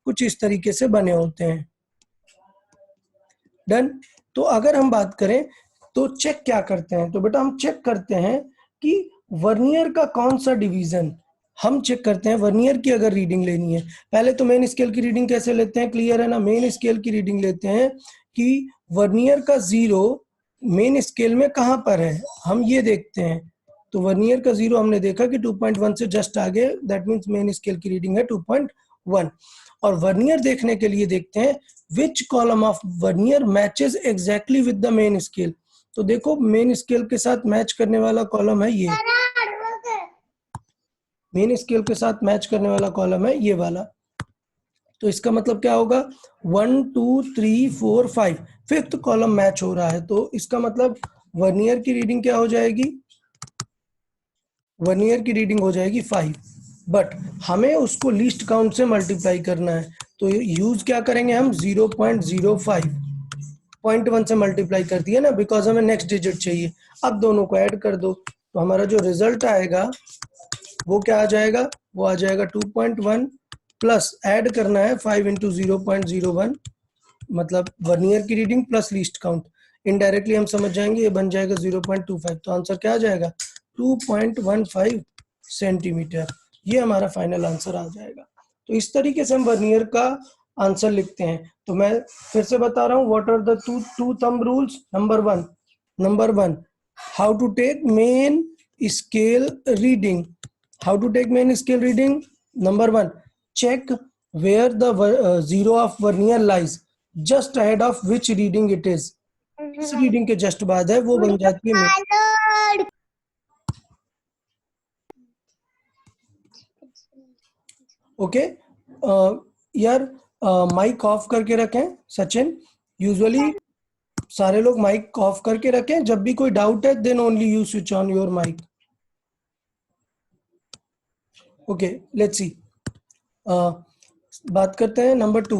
कुछ इस तरीके से बने होते हैं, डन। तो अगर हम बात करें तो चेक क्या करते हैं, तो बेटा हम चेक करते हैं कि वर्नियर का कौन सा डिवीजन, हम चेक करते हैं वर्नियर की अगर रीडिंग लेनी है। पहले तो मेन स्केल की रीडिंग कैसे लेते हैं, क्लियर है ना। मेन स्केल की रीडिंग लेते हैं कि वर्नियर का 0 मेन स्केल में कहां पर है, हम ये देखते हैं। तो वर्नियर का 0 हमने देखा कि 2.1 से जस्ट आगे, दैट मींस मेन स्केल की रीडिंग है 2.1। और वर्नियर देखने के लिए देखते हैं which column of vernier matches exactly with the main scale. तो देखो मेन स्केल के साथ मैच करने वाला कॉलम है ये, मेन स्केल के साथ मैच करने वाला कॉलम है ये वाला। तो इसका मतलब क्या होगा, 1 2 3 4 5, फिफ्थ कॉलम मैच हो रहा है। तो इसका मतलब वर्नियर की रीडिंग क्या हो जाएगी, वर्नियर की रीडिंग हो जाएगी 5, बट हमें उसको लीस्ट काउंट से मल्टीप्लाई करना है। तो यूज क्या करेंगे हम, 0.05, 0.1 से मल्टीप्लाई कर दिया ना, बिकॉज हमें नेक्स्ट डिजिट चाहिए। अब दोनों को ऐड कर दो, तो हमारा जो रिजल्ट आएगा वो क्या आ जाएगा, वो आ जाएगा 2.1 प्लस ऐड करना है 5 इंटू 0.01, मतलब वर्नियर की reading plus least count. Indirectly हम समझ जाएंगे, ये बन जाएगा 0.25। तो आंसर क्या आ जाएगा, 2.15 सेंटीमीटर। ये हमारा फाइनल आंसर आ जाएगा। तो इस तरीके से हम वर्नियर का आंसर लिखते हैं। तो मैं फिर से बता रहा हूँ, what are the two thumb rules. Number one, how to take main scale reading. How to take main scale reading? Number 1, check where the 0 of vernier lies, just ahead of which reading it is. किस reading के just बाद है वो बन जाती है। Okay यार, mic off करके रखें सचिन। यूजुअली सारे लोग माइक ऑफ करके रखें, जब भी कोई डाउट है then only you switch on your mic. Okay let's see, बात करते हैं number 2,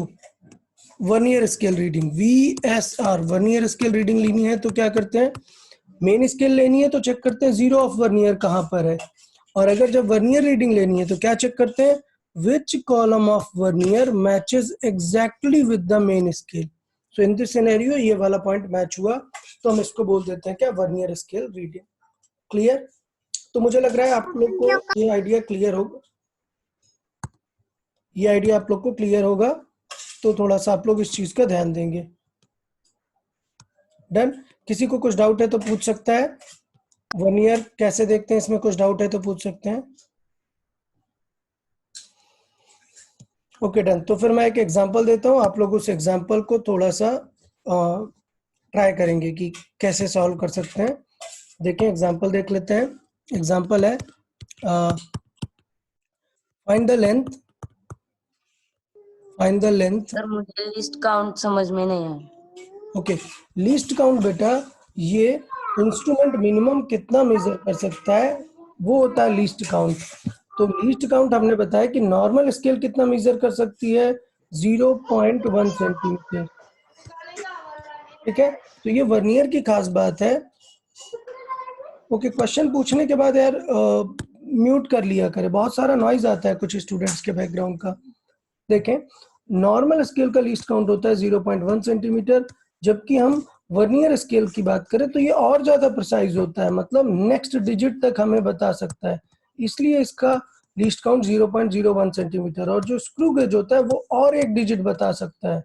vernier scale reading, VSR। Vernier scale reading लेनी है तो क्या करते हैं, मेन स्केल लेनी है तो चेक करते हैं 0 ऑफ वर्नियर कहाँ पर है। और अगर जब वर्नियर रीडिंग लेनी है तो क्या चेक करते हैं, which column of vernier matches exactly with the main scale. So in this scenario ये वाला पॉइंट मैच हुआ, तो हम इसको बोल देते हैं क्या, वर्नियर स्केल रीडिंग। क्लियर? तो मुझे लग रहा है आप लोग को ये आइडिया क्लियर होगा, ये आइडिया आप लोग को क्लियर होगा, तो थोड़ा सा आप लोग इस चीज का ध्यान देंगे। डन? किसी को कुछ डाउट है तो पूछ सकता है, वर्नियर कैसे देखते हैं इसमें कुछ डाउट है तो पूछ सकते हैं। Okay done. तो फिर मैं एक एग्जांपल देता हूँ, आप लोग उस एग्जांपल को थोड़ा सा ट्राई करेंगे कि कैसे सॉल्व कर सकते हैं। देखें एग्जांपल देख लेते हैं। एग्जांपल है फाइंड द लेंथ। सर मुझे लिस्ट काउंट समझ में नहीं आया। ओके, लीस्ट काउंट बेटा, ये इंस्ट्रूमेंट मिनिमम कितना मेजर कर सकता है वो होता है लीस्ट काउंट। तो लीस्ट काउंट हमने बताया कि नॉर्मल स्केल कितना मेजर कर सकती है, 0.1 सेंटीमीटर। ठीक है, तो ये वर्नियर की खास बात है। ओके, क्वेश्चन पूछने के बाद यार म्यूट कर लिया करे, बहुत सारा नॉइज आता है कुछ स्टूडेंट्स के बैकग्राउंड का। देखें, नॉर्मल स्केल का लीस्ट काउंट होता है 0.1 सेंटीमीटर, जबकि हम वर्नियर स्केल की बात करें तो ये और ज्यादा प्रिसाइज होता है, मतलब नेक्स्ट डिजिट तक हमें बता सकता है, इसलिए इसका लीस्ट काउंट 0.01 सेंटीमीटर। और जो स्क्रू गेज होता है वो और एक डिजिट बता सकता है,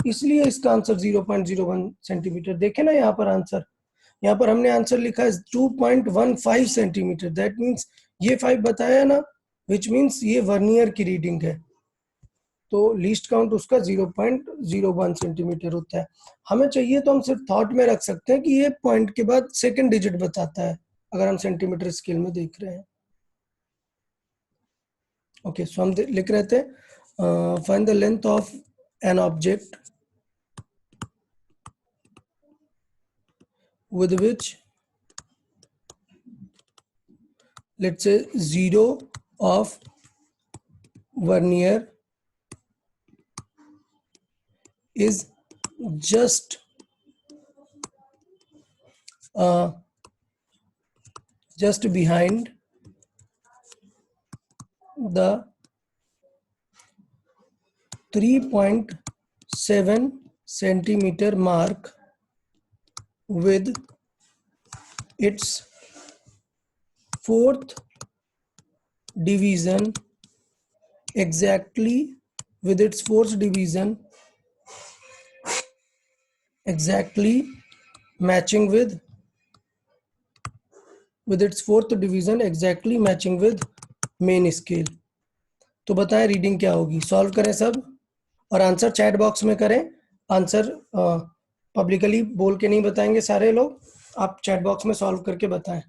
इसलिए इसका आंसर 0.01 सेंटीमीटर। देखे ना यहाँ पर आंसर, यहाँ पर हमने आंसर लिखा है 2.15 सेंटीमीटर, दैट मीन्स ये 5 बताया ना, विच मीन्स ये वर्नियर की रीडिंग है। तो लीस्ट काउंट उसका 0.01 सेंटीमीटर होता है। हमें चाहिए तो हम सिर्फ थॉट में रख सकते हैं कि ये पॉइंट के बाद सेकंड डिजिट बताता है, अगर हम सेंटीमीटर स्केल में देख रहे हैं। ओके, सो हम लिख रहे थे find the length of an object with which, let's say, 0 of vernier is just behind the 3.7 centimeter mark with its fourth division exactly matching with its fourth division exactly matching with main scale। तो बताएं reading क्या होगी, solve करें सब, और answer chat box में करें। Answer publicly बोल के नहीं बताएंगे सारे लोग, आप चैट बॉक्स में सॉल्व करके बताएं।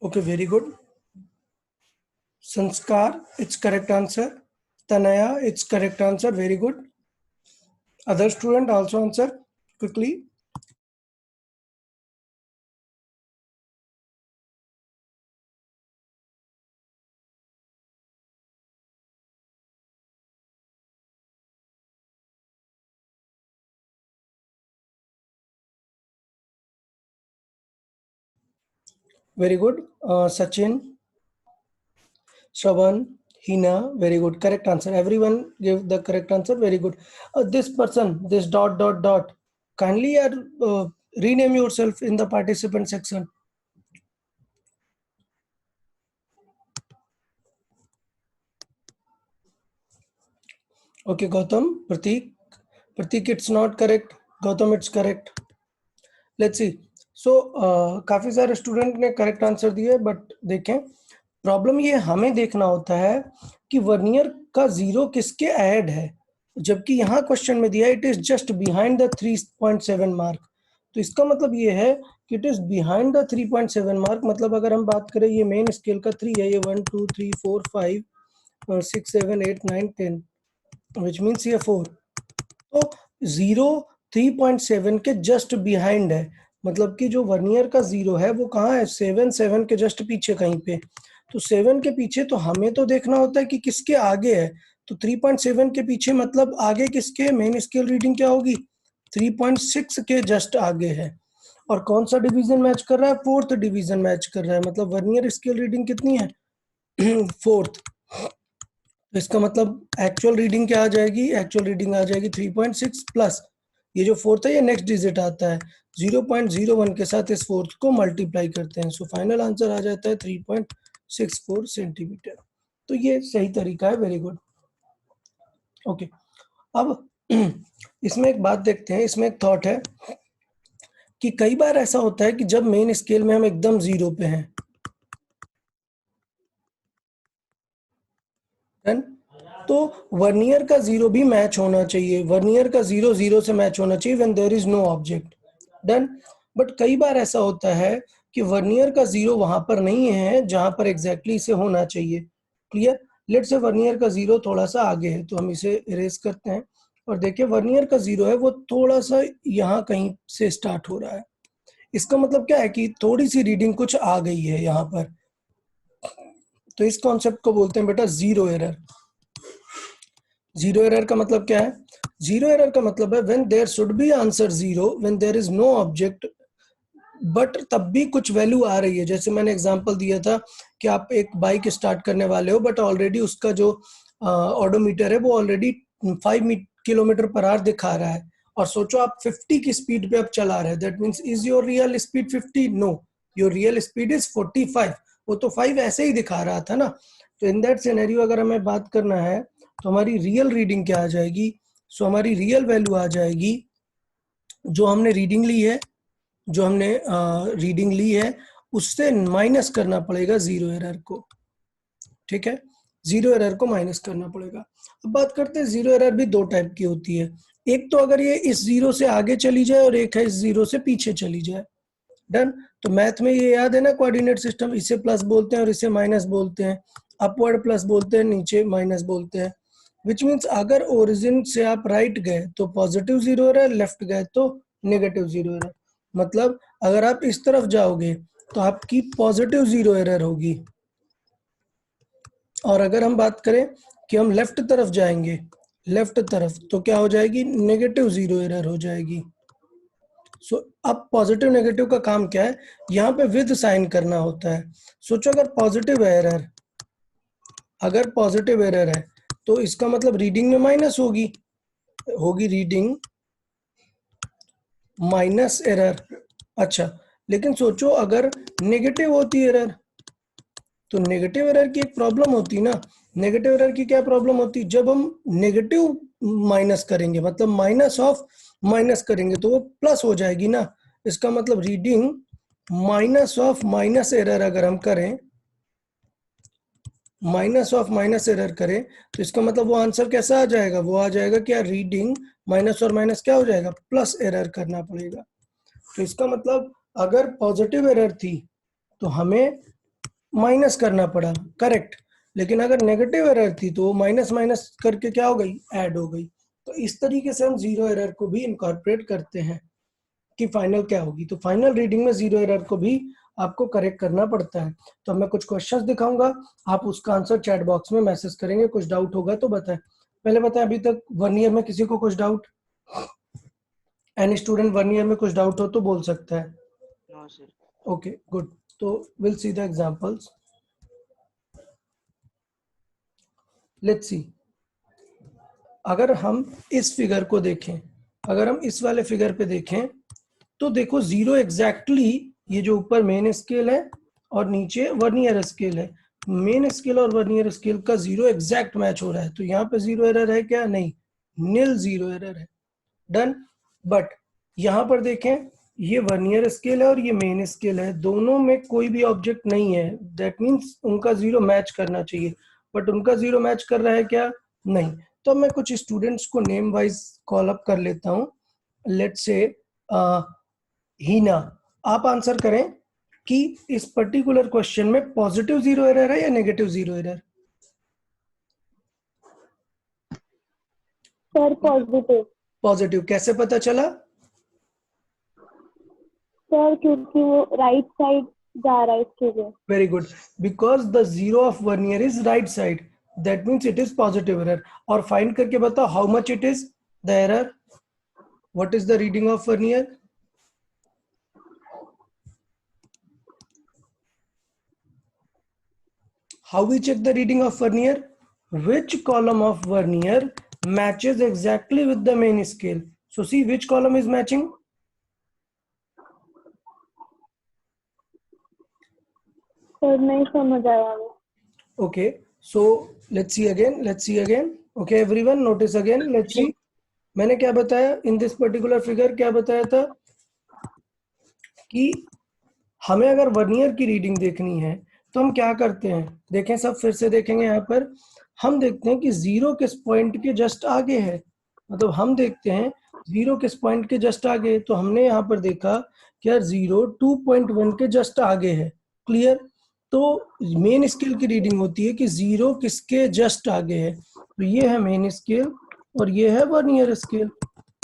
Okay, very good. Sanskar, it's correct answer. Tanaya, it's correct answer. Very good. Other student also answer quickly. Very good. Sachin, Shravan, Hina, very good. Correct answer. Everyone gave the correct answer. Very good. This person, this dot dot dot. Kindly rename yourself in the participant section. Okay, Gautam, Pratik, it's not correct. Gautam, it's correct. Let's see. काफी सारे student ने correct answer दिए, but देखें problem ये हमें देखना होता है कि वर्नियर का 0 किसके ऐड है, जबकि यहाँ क्वेश्चन में दिया it is just behind the 3.7 mark. तो इसका मतलब ये है कि it is behind the 3.7 mark. मतलब अगर हम बात करें, ये मेन स्केल का 3 है, ये 1 2 3 4 5 6 7 8 9 10 विच मीन्स ये 4। तो 0 3.7 के जस्ट बिहाइंड है, मतलब कि जो वर्नियर का 0 है वो कहाँ है, 7 के जस्ट पीछे कहीं पे। तो 7 के पीछे तो हमें तो देखना होता है कि किसके आगे है। तो 3.7 के पीछे मतलब आगे किसके, मेन स्केल रीडिंग क्या होगी, 3.6 के जस्ट आगे है। और कौन सा डिवीजन मैच कर रहा है, 4th डिवीजन मैच कर रहा है। मतलब वर्नियर स्केल रीडिंग कितनी है 4th। तो इसका मतलब एक्चुअल रीडिंग क्या आ जाएगी, एक्चुअल रीडिंग आ जाएगी 3.6 प्लस ये जो 4th है ये नेक्स्ट डिजिट आता है 0.01 के साथ इस 4th को मल्टीप्लाई करते हैं। सो फाइनल आंसर आ जाता है 3.64 सेंटीमीटर। तो ये सही तरीका है, वेरी गुड। ओके, अब इसमें एक बात देखते हैं, इसमें एक थॉट है कि कई बार ऐसा होता है कि जब मेन स्केल में हम एकदम 0 पे हैं, तो वर्नियर का 0 भी मैच होना चाहिए, वर्नियर का 0 0 से मैच होना चाहिए when there is no object. Done. But कई बार ऐसा होता है कि वर्नियर का 0 वहां पर नहीं है जहां पर एग्जैक्टली इसे होना चाहिए। क्लियर। लेट्स से वर्नियर का 0 थोड़ा सा आगे है, तो हम इसे इरेज करते हैं और देखिए वर्नियर का 0 है वो थोड़ा सा यहाँ कहीं से स्टार्ट हो रहा है। इसका मतलब क्या है कि थोड़ी सी रीडिंग कुछ आ गई है यहाँ पर। तो इस कॉन्सेप्ट को बोलते हैं बेटा जीरो एरर। जीरो एरर का मतलब क्या है, जीरो एरर का मतलब है when there should be answer 0 when there is no object, but तब भी कुछ वैल्यू आ रही है। जैसे मैंने एग्जांपल दिया था कि आप एक बाइक स्टार्ट करने वाले हो बट ऑलरेडी उसका जो ऑडोमीटर है वो ऑलरेडी 5 किलोमीटर पर आवर दिखा रहा है, और सोचो आप 50 की स्पीड पे आप चला रहे हैं, that means is your real speed 50? No, your real speed is 45। वो तो 5 ऐसे ही दिखा रहा था ना। तो इन दैट सिनेरियो अगर हमें बात करना है तो हमारी रियल रीडिंग क्या आ जाएगी, सो हमारी रियल वैल्यू आ जाएगी जो हमने रीडिंग ली है, जो हमने रीडिंग ली है उससे माइनस करना पड़ेगा जीरो एरर को। ठीक है, जीरो एरर को माइनस करना पड़ेगा। अब बात करते हैं जीरो एरर भी दो टाइप की होती है, एक तो अगर ये इस जीरो से आगे चली जाए और एक है इस जीरो से पीछे चली जाए। डन। तो मैथ में ये याद है ना, कोऑर्डिनेट सिस्टम, इसे प्लस बोलते हैं और इसे माइनस बोलते हैं, अपवर्ड प्लस बोलते हैं, नीचे माइनस बोलते हैं। विच मीन्स अगर ओरिजिन से आप राइट गए तो पॉजिटिव जीरो एरर, लेफ्ट गए तो नेगेटिव जीरो एरर। मतलब अगर आप इस तरफ जाओगे तो आपकी पॉजिटिव जीरो एरर होगी, और अगर हम बात करें कि हम लेफ्ट तरफ जाएंगे, लेफ्ट तरफ, तो क्या हो जाएगी, नेगेटिव जीरो एरर हो जाएगी। सो अब पॉजिटिव नेगेटिव का काम क्या है, यहाँ पे विद साइन करना होता है। सोचो अगर पॉजिटिव एरर, अगर पॉजिटिव एरर है तो इसका मतलब रीडिंग में माइनस होगी, होगी रीडिंग माइनस एरर। अच्छा, लेकिन सोचो अगर नेगेटिव होती एरर, तो नेगेटिव एरर की एक प्रॉब्लम होती ना। नेगेटिव एरर की क्या प्रॉब्लम होती, जब हम नेगेटिव माइनस करेंगे, मतलब माइनस ऑफ माइनस करेंगे तो वो प्लस हो जाएगी ना। इसका मतलब reading minus of minus error अगर हम करें, माइनस ऑफ माइनस एरर करें, तो इसका मतलब वो आंसर कैसा आ जाएगा, वो आ जाएगा क्या, रीडिंग माइनस और माइनस क्या हो जाएगा, प्लस एरर करना पड़ेगा। तो इसका मतलब अगर पॉजिटिव एरर थी तो हमें माइनस करना पड़ा, करेक्ट। लेकिन अगर नेगेटिव एरर थी तो माइनस माइनस करके क्या हो गई, ऐड हो गई। तो इस तरीके से हम जीरो एरर को भी इनकॉर्पोरेट करते हैं कि फाइनल क्या होगी। तो फाइनल रीडिंग में जीरो एरर को भी आपको करेक्ट करना पड़ता है। तो मैं कुछ क्वेश्चंस दिखाऊंगा, आप उसका आंसर चैट बॉक्स में मैसेज करेंगे, कुछ डाउट होगा तो बताएं। पहले बताएं, अभी तक 1 ईयर में किसी को कुछ डाउट, एनी स्टूडेंट 1 ईयर में कुछ डाउट हो तो बोल सकता है। No, sir. ओके गुड, तो will see the examples. Let's see, अगर हम इस फिगर को देखें, अगर हम इस वाले फिगर पे देखें तो देखो जीरो एग्जैक्टली, ये जो ऊपर मेन स्केल है और नीचे वर्नियर स्केल है, मेन स्केल और वर्नियर स्केल का जीरो एग्जैक्ट मैच हो रहा है। तो यहाँ पे जीरो एरर है क्या, नहीं, नील जीरो एरर है। डन। बट यहाँ पर देखें ये वर्नियर स्केल है और ये मेन स्केल है, दोनों में कोई भी ऑब्जेक्ट नहीं है, दैट मीन्स उनका जीरो मैच करना चाहिए, बट उनका जीरो मैच कर रहा है क्या? नहीं। तो मैं कुछ स्टूडेंट्स को नेम वाइज कॉल अप कर लेता हूँ। लेट्स से हीना, आप आंसर करें कि इस पर्टिकुलर क्वेश्चन में पॉजिटिव जीरो एरर है या negative zero error? Sir positive. Positive कैसे पता चला? सर क्योंकि वो राइट साइड जा रहा है इसके लिए। Very good, because the zero of vernier is right side, that means it is positive error. और फाइंड करके बताओ how much it is the error, what is the reading of vernier? How we check the reading of vernier? Which column of vernier matches exactly with the main scale? So see which column is matching? Sir नहीं समझ आया वो। Okay, so let's see again. Okay, everyone notice again. Let's see. मैंने क्या बताया in this particular figure? क्या बताया था कि हमें अगर वर्नियर की रीडिंग देखनी है तो हम क्या करते हैं, देखें सब फिर से देखेंगे। यहाँ पर हम देखते हैं कि जीरो किस पॉइंट के जस्ट आगे है, मतलब हम देखते हैं जीरो किस पॉइंट के जस्ट आगे, तो हमने यहाँ पर देखा कि यार जीरो 2.1 के जस्ट आगे है। क्लियर? तो मेन स्केल की रीडिंग होती है कि जीरो किसके जस्ट आगे है, तो ये है मेन स्केल और ये है वर्नियर स्केल।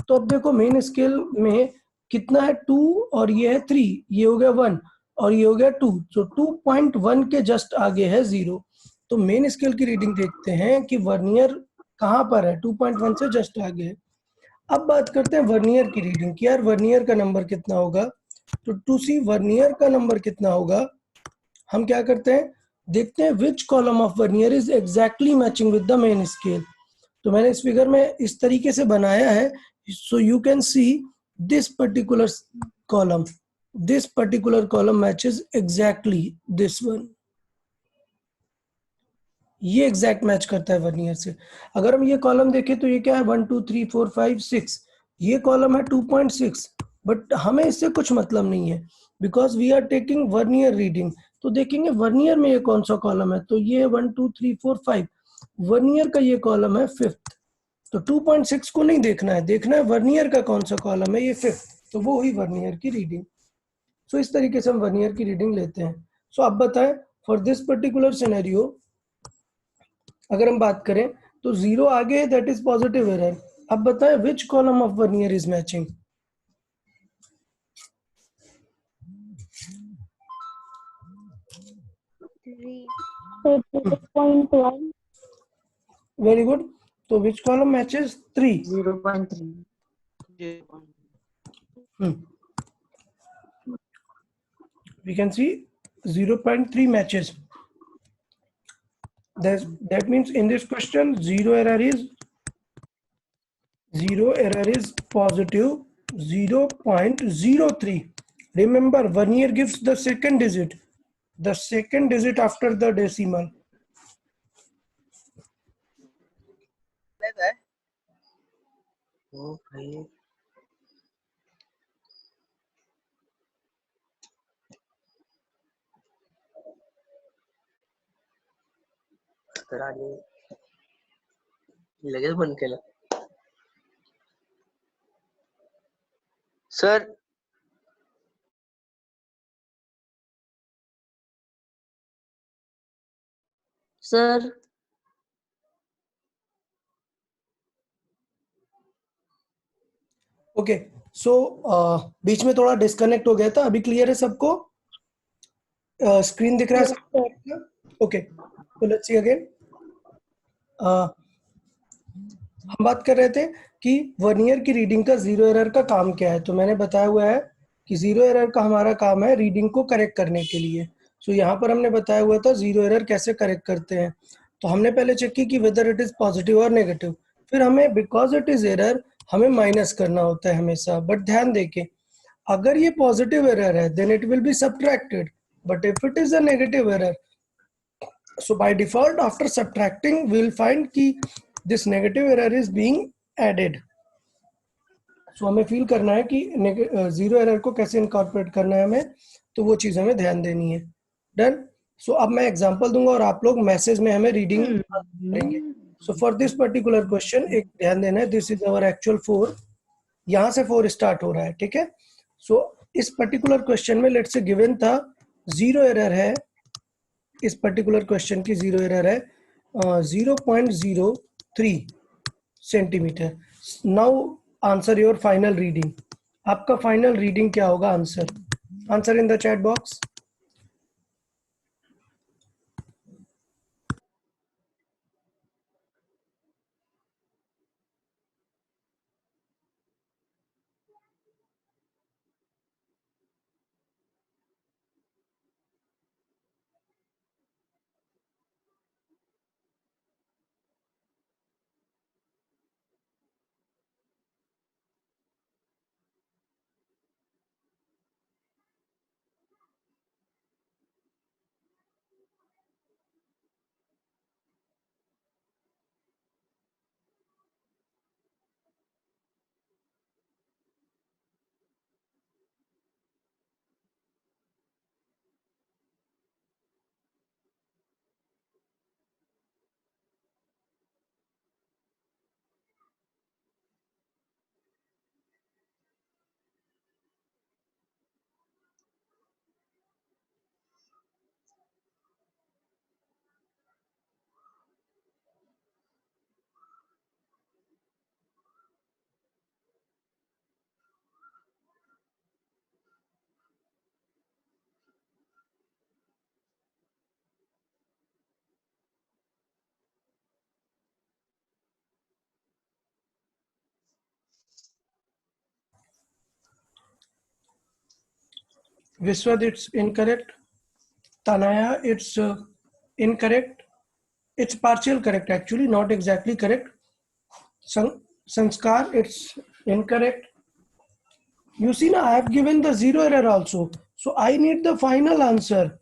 तो अब देखो मेन स्केल में कितना है 2 और ये है 3, ये हो गया 1 और ये हो गया 2, तो 2.1 के जस्ट आगे है जीरो। तो मेन स्केल की रीडिंग देखते हैं कि वर्नियर कहाँ पर है, 2.1 से जस्ट आगे है। अब बात करते हैं वर्नियर की रीडिंग कि यार वर्नियर का नंबर कितना होगा। तो टू सी वर्नियर का नंबर कितना होगा, हम क्या करते हैं, देखते हैं which column of vernier is exactly matching with the main scale. तो मैंने इस फिगर में इस तरीके से बनाया है, so you can see this particular column matches exactly this one, ये एग्जैक्ट मैच करता है वर्नियर से। अगर हम ये कॉलम देखें तो ये क्या है 1 2 3 4 5 6, ये कॉलम है 2.6, बट हमें इससे कुछ मतलब नहीं है because we are taking vernier reading. तो देखेंगे वर्नियर में ये कौन सा कॉलम है, तो ये 1 2 3 4 5, वर्नियर का ये कॉलम है 5th। तो 2.6 को नहीं देखना है, देखना है वर्नियर का कौन सा कॉलम है, ये 5th, तो वो हुई वर्नियर की रीडिंग। सो इस तरीके से हम वर्नियर की रीडिंग लेते हैं। सो अब बताएं फॉर दिस पर्टिकुलर सिनेरियो अगर हम बात करें तो जीरो आगे है, दैट इज पॉजिटिव एरर। अब बताएं which column of vernier is matching? Very good, तो which column matches 3? 0.3। We can see 0.3 matches. That means in this question zero error is positive 0.03. Remember vernier gives the second digit after the decimal. ओ भाई तर आले लगेच बंद केलं sir. Sir okay, सो बीच में थोड़ा disconnect हो गया था, अभी क्लियर है सबको? स्क्रीन दिख रहा है सबको? ओके, तो लेट्स सी अगेन। हम बात कर रहे थे कि वर्नियर की रीडिंग का जीरो एरर का काम क्या है। तो मैंने बताया हुआ है कि जीरो एरर का हमारा काम है रीडिंग को करेक्ट करने के लिए। सो यहाँ पर हमने बताया हुआ था जीरो एरर कैसे करेक्ट करते हैं। तो हमने पहले चेक की कि वेदर इट इज पॉजिटिव और नेगेटिव, फिर हमें बिकॉज इट इज एरर हमें माइनस करना होता है हमेशा। बट ध्यान देके अगर ये पॉजिटिव एरर है then it will be subtracted, but if it is a negative error so by default after subtracting we will find कि this negative error is being added. सो हमें फील करना है कि जीरो एरर को कैसे incorporate करना है हमें, तो वो चीज़ हमें ध्यान देनी है। डन। सो अब मैं एग्जांपल दूंगा और आप लोग मैसेज में हमें रीडिंग करेंगे। So for this particular question एक ध्यान देना है, दिस इज अवर एक्चुअल 4, यहाँ से 4 स्टार्ट हो रहा है, ठीक है। सो इस पर्टिकुलर क्वेश्चन में लेट्स से गिवन था जीरो एरर है, इस पर्टिकुलर क्वेश्चन की जीरो एरर है 0.03 centimetre. Now answer your final reading. आपका फाइनल रीडिंग क्या होगा? Answer in the chat box. Vishwad, it's incorrect. Tanaya, it's incorrect. It's partial correct actually, not exactly correct. Sanskar, it's incorrect. You see now, I have given the zero error also. So I need the final answer.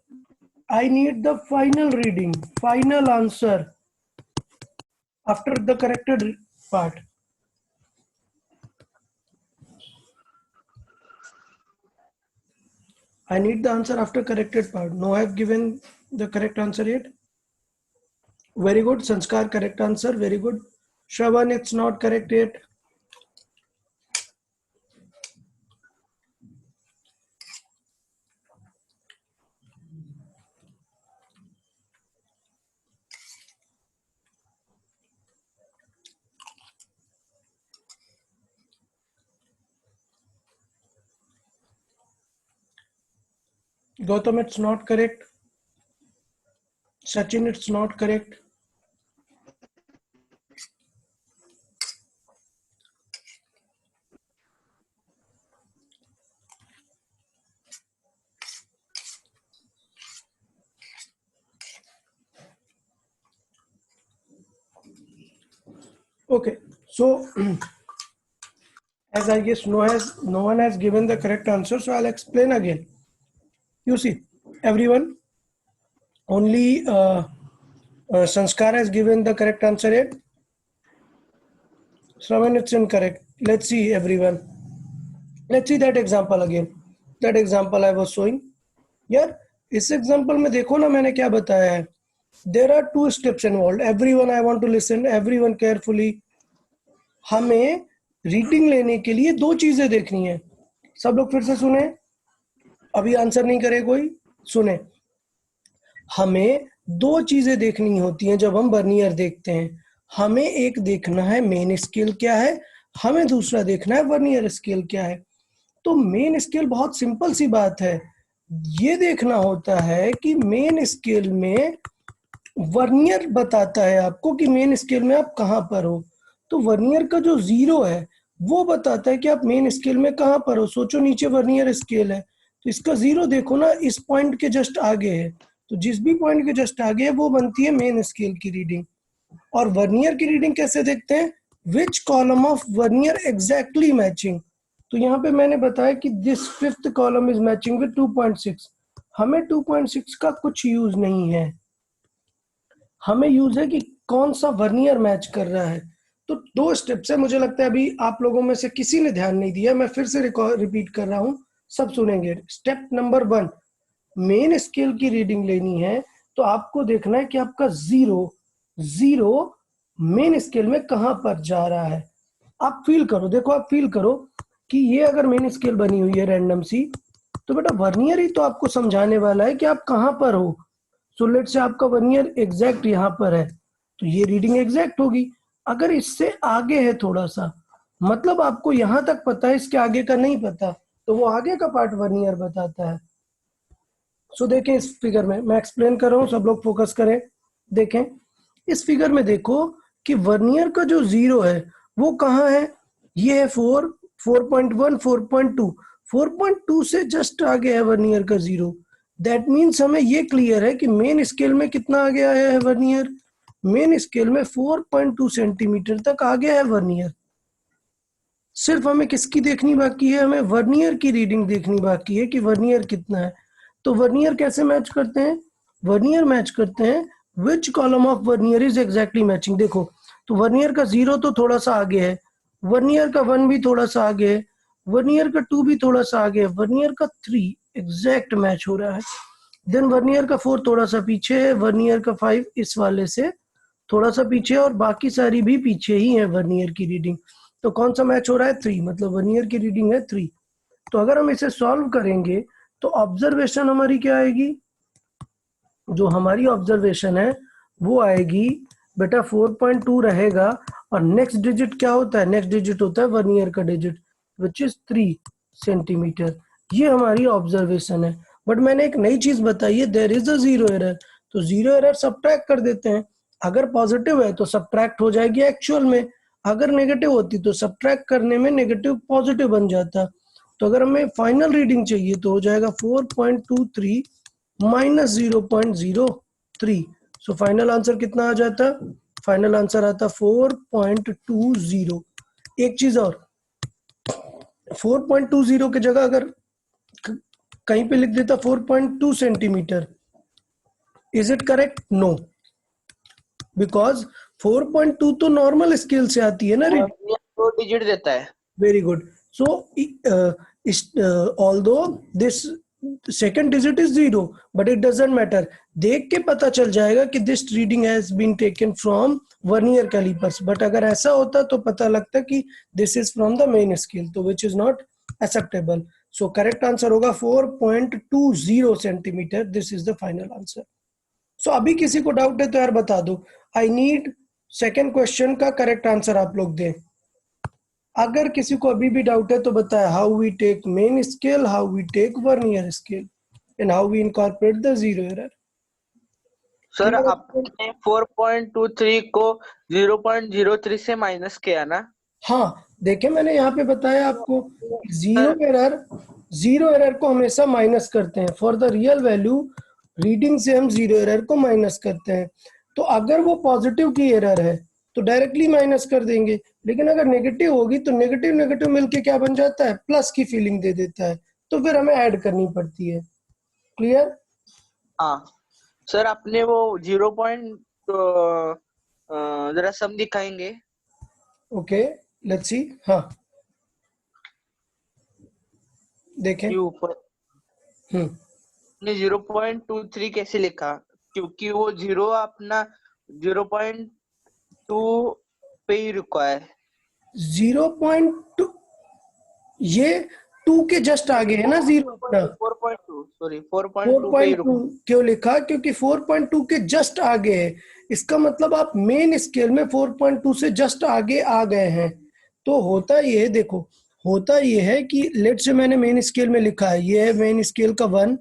I need the final reading, final answer after the corrected part. I need the answer after corrected part. No, I have given the correct answer yet. Very good. Sanskar, correct answer. Very good. Shravan, it's not correct yet. Gautam, it's not correct. Sachin, it's not correct. Okay, so as I guess no one has given the correct answer, so I'll explain again. You see, everyone, only Sanskar has given the correct answer yet. Shravan, it's incorrect. Let's see, everyone. Let's see that example again. That example I was showing. यार इस example में देखो ना मैंने क्या बताया है. There are 2 steps involved. Everyone, I want to listen. Everyone carefully. हमें रीडिंग लेने के लिए 2 चीजें देखनी है. सब लोग फिर से सुने. अभी आंसर नहीं करे कोई. सुने. हमें 2 चीजें देखनी होती हैं जब हम वर्नियर देखते हैं. हमें एक देखना है मेन स्केल क्या है, हमें दूसरा देखना है वर्नियर स्केल क्या है. तो मेन स्केल बहुत सिंपल सी बात है. ये देखना होता है कि मेन स्केल में वर्नियर बताता है आपको कि मेन स्केल में आप कहां पर हो. तो वर्नियर का जो 0 है वो बताता है कि आप मेन स्केल में कहां पर हो. सोचो नीचे वर्नियर स्केल है तो इसका 0 देखो ना इस पॉइंट के जस्ट आगे है. तो जिस भी पॉइंट के जस्ट आगे है वो बनती है मेन स्केल की रीडिंग. और वर्नियर की रीडिंग कैसे देखते हैं? Which column of vernier exactly matching. तो यहाँ पे मैंने बताया कि this 5th column is matching with 2.6. हमें 2.6 का कुछ यूज नहीं है. हमें यूज है कि कौन सा वर्नियर मैच कर रहा है. तो 2 स्टेप्स है, मुझे लगता है अभी आप लोगों में से किसी ने ध्यान नहीं दिया, मैं फिर से रिपीट कर रहा हूँ, सब सुनेंगे। स्टेप नंबर 1, मेन स्केल की रीडिंग लेनी है तो आपको देखना है कि आपका जीरो मेन स्केल में कहां पर जा रहा है। आप फील करो, देखो आप फील करो कि ये अगर मेन स्केल बनी हुई है रैंडम सी, तो बेटा वर्नियर ही तो आपको समझाने वाला है कि आप कहां पर हो। सो लेट से आपका वर्नियर एग्जैक्ट यहाँ पर है, तो ये रीडिंग एग्जैक्ट होगी। अगर इससे आगे है थोड़ा सा, मतलब आपको यहां तक पता है, इसके आगे का नहीं पता, तो वो आगे का पार्ट वर्नियर बताता है। सो देखें इस फिगर में, मैं एक्सप्लेन कर रहा हूँ, सब लोग फोकस करें। देखें इस फिगर में, देखो कि वर्नियर का जो जीरो है वो कहाँ है, ये है 4, 4.1, 4.2, 4.2 से जस्ट आगे है वर्नियर का जीरो। दैट मीन्स हमें ये क्लियर है कि मेन स्केल में कितना आगे आया है वर्नियर, मेन स्केल में 4.2 सेंटीमीटर तक आ गया है वर्नियर। सिर्फ हमें किसकी देखनी बाकी है, हमें वर्नियर की रीडिंग देखनी बाकी है कि वर्नियर कितना है। तो वर्नियर कैसे मैच करते हैं, वर्नियर मैच करते हैं which column of vernier is exactly matching. देखो तो वर्नियर का 0 तो थोड़ा सा आगे है, वर्नियर का 1 भी थोड़ा सा आगे है, वर्नियर का 2 भी थोड़ा सा आगे है, वर्नियर का 3 एग्जैक्ट मैच हो रहा है। देन वर्नियर का 4 थोड़ा सा पीछे है, वर्नियर का 5 इस वाले से थोड़ा सा पीछे, और बाकी सारी भी पीछे ही है वर्नियर की रीडिंग। तो कौन सा मैच हो रहा है, 3, मतलब वर्नियर की रीडिंग है 3। तो अगर हम इसे सॉल्व करेंगे तो ऑब्जर्वेशन हमारी क्या आएगी, जो हमारी ऑब्जर्वेशन है वो आएगी बेटा 4.2 रहेगा, और नेक्स्ट डिजिट क्या होता है, नेक्स्ट डिजिट होता है वर्नियर का डिजिट विच इज 3 सेंटीमीटर। ये हमारी ऑब्जर्वेशन है। बट मैंने एक नई चीज बताई है, there is a zero error, तो जीरो एरर सब्ट्रैक्ट कर देते हैं। अगर पॉजिटिव है तो सब्ट्रैक्ट हो जाएगी एक्चुअल में, अगर नेगेटिव होती तो सब्ट्रैक्ट करने में नेगेटिव पॉजिटिव बन जाता। तो अगर हमें फाइनल रीडिंग चाहिए तो हो जाएगा 4.23 माइनस 0.03। सो फाइनल आंसर कितना आ जाता, फाइनल आंसर आता 4.20। एक चीज और, 4.20 की जगह अगर कहीं पे लिख देता 4.2 centimetre, is it correct, no, because 4.2 तो नॉर्मल स्केल से आती है ना रीडिंग, 2 डिजिट देता है। Very good. So although this second digit is 0, but it doesn't matter, देख के पता चल जाएगा कि this reading has been taken from vernier calipers. But अगर ऐसा होता तो पता लगता कि this is from the main scale, तो which is not acceptable. So correct answer होगा 4.20 centimetre, this is the final answer. So अभी किसी को डाउट है तो यार बता दो, आई नीड सेकेंड क्वेश्चन का करेक्ट आंसर आप लोग दें। अगर किसी को अभी भी डाउट है तो बताए, how we take main scale, how we take vernier scale, and how we incorporate the zero error. Sir आपने 4.23 को 0.03 से माइनस किया ना? हाँ देखें, मैंने यहाँ पे बताया आपको, जीरो एरर को हमेशा माइनस करते हैं। For the real value reading से हम जीरो एरर को माइनस करते हैं। तो अगर वो पॉजिटिव की एरर है तो डायरेक्टली माइनस कर देंगे, लेकिन अगर नेगेटिव होगी तो नेगेटिव नेगेटिव मिलके क्या बन जाता है, प्लस की फीलिंग दे देता है, तो फिर हमें ऐड करनी पड़ती है। क्लियर? हाँ सर, आपने वो 0 पॉइंट जरा सम दिखाएंगे? ओके लेट्स सी। हाँ देखें, ये ऊपर ने 0.23 कैसे लिखा? क्योंकि वो 0 अपना 0.2 पे ही रुका है। 0.2 ये 2 के जस्ट आगे है ना जीरो अपना, 4.2 सॉरी 4.2 पे ही 4.2 क्यों लिखा, क्योंकि 4.2 के जस्ट आगे है। इसका मतलब आप मेन स्केल में 4.2 से जस्ट आगे आ गए हैं। तो होता ये है, देखो होता ये है कि लेट से मैंने मेन स्केल में लिखा है, ये है मेन स्केल का 1,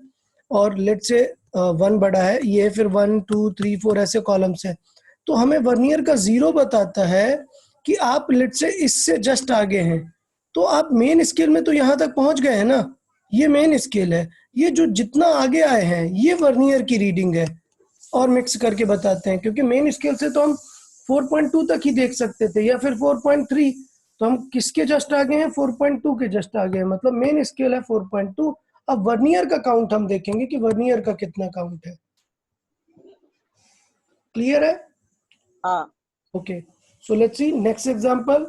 और लेट से 1 बड़ा है, ये फिर 1 2 3 4 ऐसे कॉलम्स है। तो हमें वर्नियर का 0 बताता है कि आप लेट से इससे जस्ट आगे हैं, तो आप मेन स्केल में तो यहाँ तक पहुंच गए हैं ना, ये मेन स्केल है। ये जो जितना आगे आए हैं ये वर्नियर की रीडिंग है। और मिक्स करके बताते हैं, क्योंकि मेन स्केल से तो हम 4.2 तक ही देख सकते थे, या फिर 4.3, तो हम किसके जस्ट आगे हैं, 4.2 के जस्ट आगे हैं, मतलब मेन स्केल है 4.2। अब वर्नियर का काउंट हम देखेंगे कि वर्नियर का कितना काउंट है। क्लियर है? हाँ okay, so let's C next example.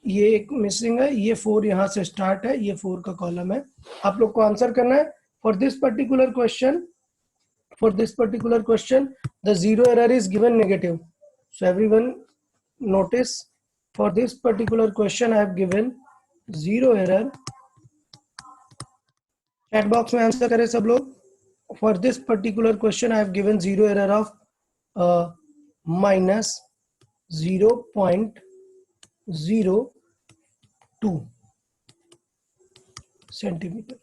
ये एक मिसिंग है, ये 4 यहाँ से स्टार्ट है, ये 4 का कॉलम है। आप लोग को आंसर करना है for this particular question. For this particular question, the zero error is given negative. So everyone notice, for this particular question I have given zero error. Chat box में आंसर करें सब लोग। For this particular question I have given zero error of minus 0.02 centimeter.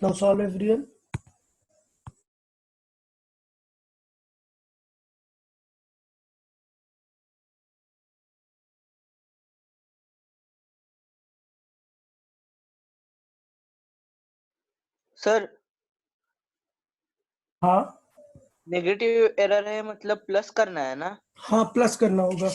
Now solve everyone. Sir हाँ negative error है मतलब plus करना है ना? हाँ प्लस करना होगा।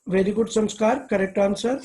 Very good Sanskar, correct answer.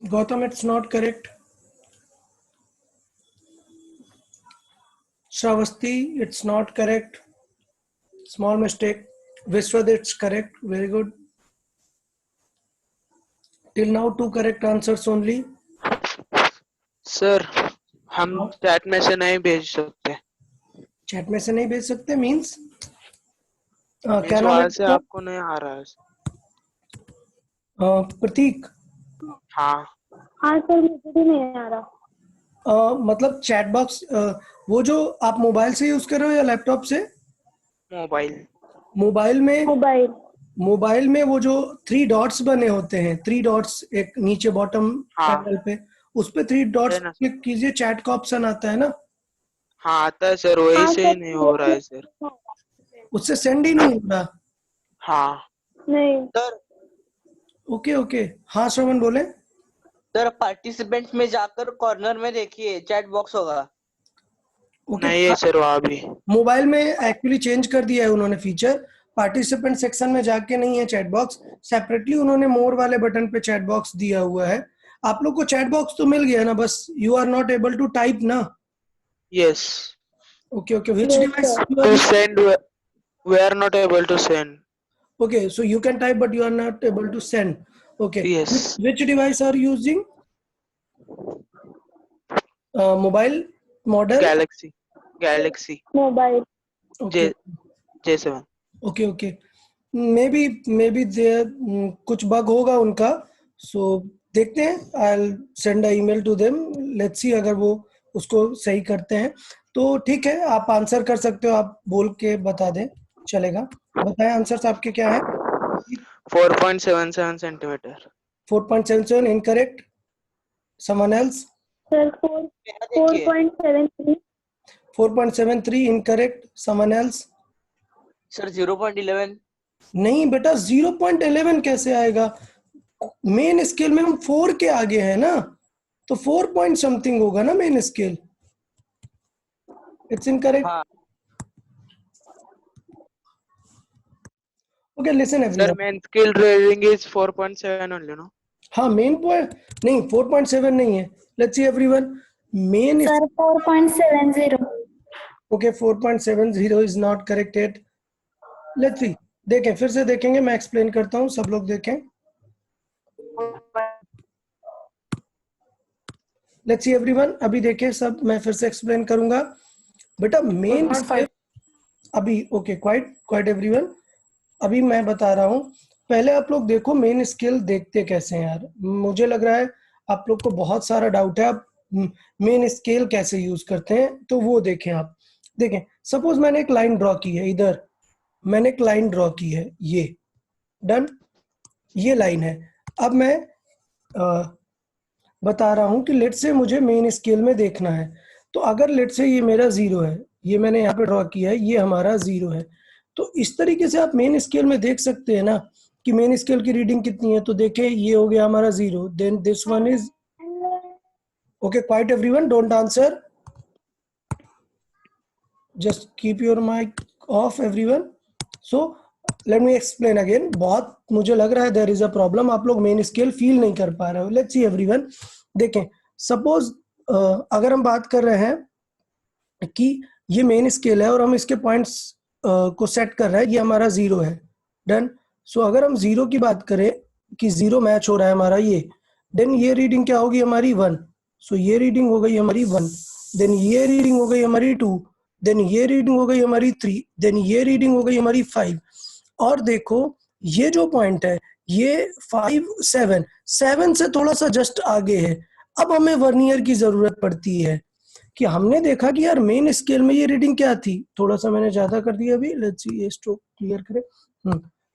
Gautam, it's not correct. Shravasti, it's not correct. Small mistake. Vishwad, it's correct. Very good. Till now, 2 correct answers only. Sir हम चैट में से नहीं भेज सकते। चैट में से नहीं भेज सकते मीन्स क्या नाम वहां है से आपको नहीं आ रहा है। प्रतीक? हाँ हाँ सर, मुझे भी नहीं आ रहा। मतलब चैट बॉक्स वो जो आप मोबाइल से यूज कर रहे हो या लैपटॉप से? मोबाइल मोबाइल में वो जो 3 डॉट्स बने होते हैं, 3 डॉट्स एक नीचे बॉटम पैनल पे, उस पे 3 डॉट्स क्लिक कीजिए, चैट का ऑप्शन आता है ना? हाँ आता है सर, वही से ही नहीं हो रहा है सर। उससे सेंड ही नहीं हो रहा? हाँ नहीं सर ओके। हाँ श्रवण बोले। सर पार्टिसिपेंट्स में जाकर कॉर्नर में देखिए चैट बॉक्स होगा। नहीं है सर वहाँ भी। मोबाइल में एक्चुअली चेंज कर दिया है उन्होंने फीचर। पार्टिसिपेंट सेक्शन में जाके नहीं है चैट बॉक्स, सेपरेटली उन्होंने मोर वाले बटन पे चैट बॉक्स दिया हुआ है। आप लोग को चैट बॉक्स तो मिल गया ना, बस you are not able to type ना? Yes. Okay which device you To are send, we are not able to send. okay, so you can type but you are not able to send. Okay, Yes. which device are you using? Mobile model? Galaxy mobile. Okay. J7. Okay maybe there कुछ bug होगा उनका, so देखते हैं। I will send a email to them, let's see अगर वो उसको सही करते हैं तो ठीक है, आप आंसर कर सकते हो, आप बोल के बता दें, चलेगा। बताएं आंसर्स आपके क्या है। 4.77 centimetre. 4.77 incorrect. Someone else? Sir 4.73। 4.73 incorrect. Someone else? Sir 0.11। नहीं बेटा, 0.11 कैसे आएगा? मेन स्केल में हम 4 के आगे है ना, तो 4 पॉइंट समथिंग होगा ना main scale. It's incorrect. Okay listen everyone. Sir main scale reading is 4.7 only no? हाँ मेन पॉइंट नहीं, 4.7 नहीं है। Let's see everyone, main sir 4.70। Okay 4.70 is not correct at. Let's see, देखें, फिर से देखेंगे, मैं एक्सप्लेन करता हूँ, सब लोग देखें। लेट्स सी एवरीवन, अभी देखें सब, मैं फिर से एक्सप्लेन करूंगा बेटा। मेन अभी ओके क्वाइट एवरीवन, अभी मैं बता रहा हूँ। पहले आप लोग देखो मेन स्केल देखते कैसे हैं यार। मुझे लग रहा है आप लोग को बहुत सारा डाउट है आप मेन स्केल कैसे यूज करते हैं, तो वो देखें आप। देखें, सपोज मैंने एक लाइन ड्रॉ की है, इधर मैंने एक लाइन ड्रॉ की है, ये डन, ये लाइन है। अब मैं बता रहा हूं कि लेट से मुझे मेन स्केल में देखना है। तो अगर लेट से ये मेरा 0 है, ये मैंने यहाँ पे ड्रॉ किया है, ये हमारा 0 है, तो इस तरीके से आप मेन स्केल में देख सकते हैं ना कि मेन स्केल की रीडिंग कितनी है। तो देखें, ये हो गया हमारा 0, then this one is okay. Quiet everyone, don't answer, just keep your mic off everyone. So let me explain again. बहुत मुझे लग रहा है देयर इज अ प्रॉब्लम, आप लोग मेन स्केल फील नहीं कर पा रहे हो। लेट्स सी एवरीवन, देखें सपोज अगर हम बात कर रहे हैं कि ये मेन स्केल है और हम इसके पॉइंट्स को सेट कर रहे हैं, ये हमारा 0 है, डन। सो अगर हम 0 की बात करें कि 0 मैच हो रहा है हमारा ये, देन ये रीडिंग क्या होगी हमारी 1। सो ये रीडिंग हो गई हमारी 1, देन ये रीडिंग हो गई हमारी 2, देन ये रीडिंग हो गई हमारी 3, देन ये रीडिंग हो गई हमारी 5। और देखो ये जो पॉइंट है ये 5 7 से थोड़ा सा जस्ट आगे है। अब हमें वर्नियर की जरूरत पड़ती है कि हमने देखा कि यार मेन स्केल में ये रीडिंग क्या थी, थोड़ा सा मैंने ज्यादा कर दिया अभी, लेट्स सी ये स्ट्रोक क्लियर करें।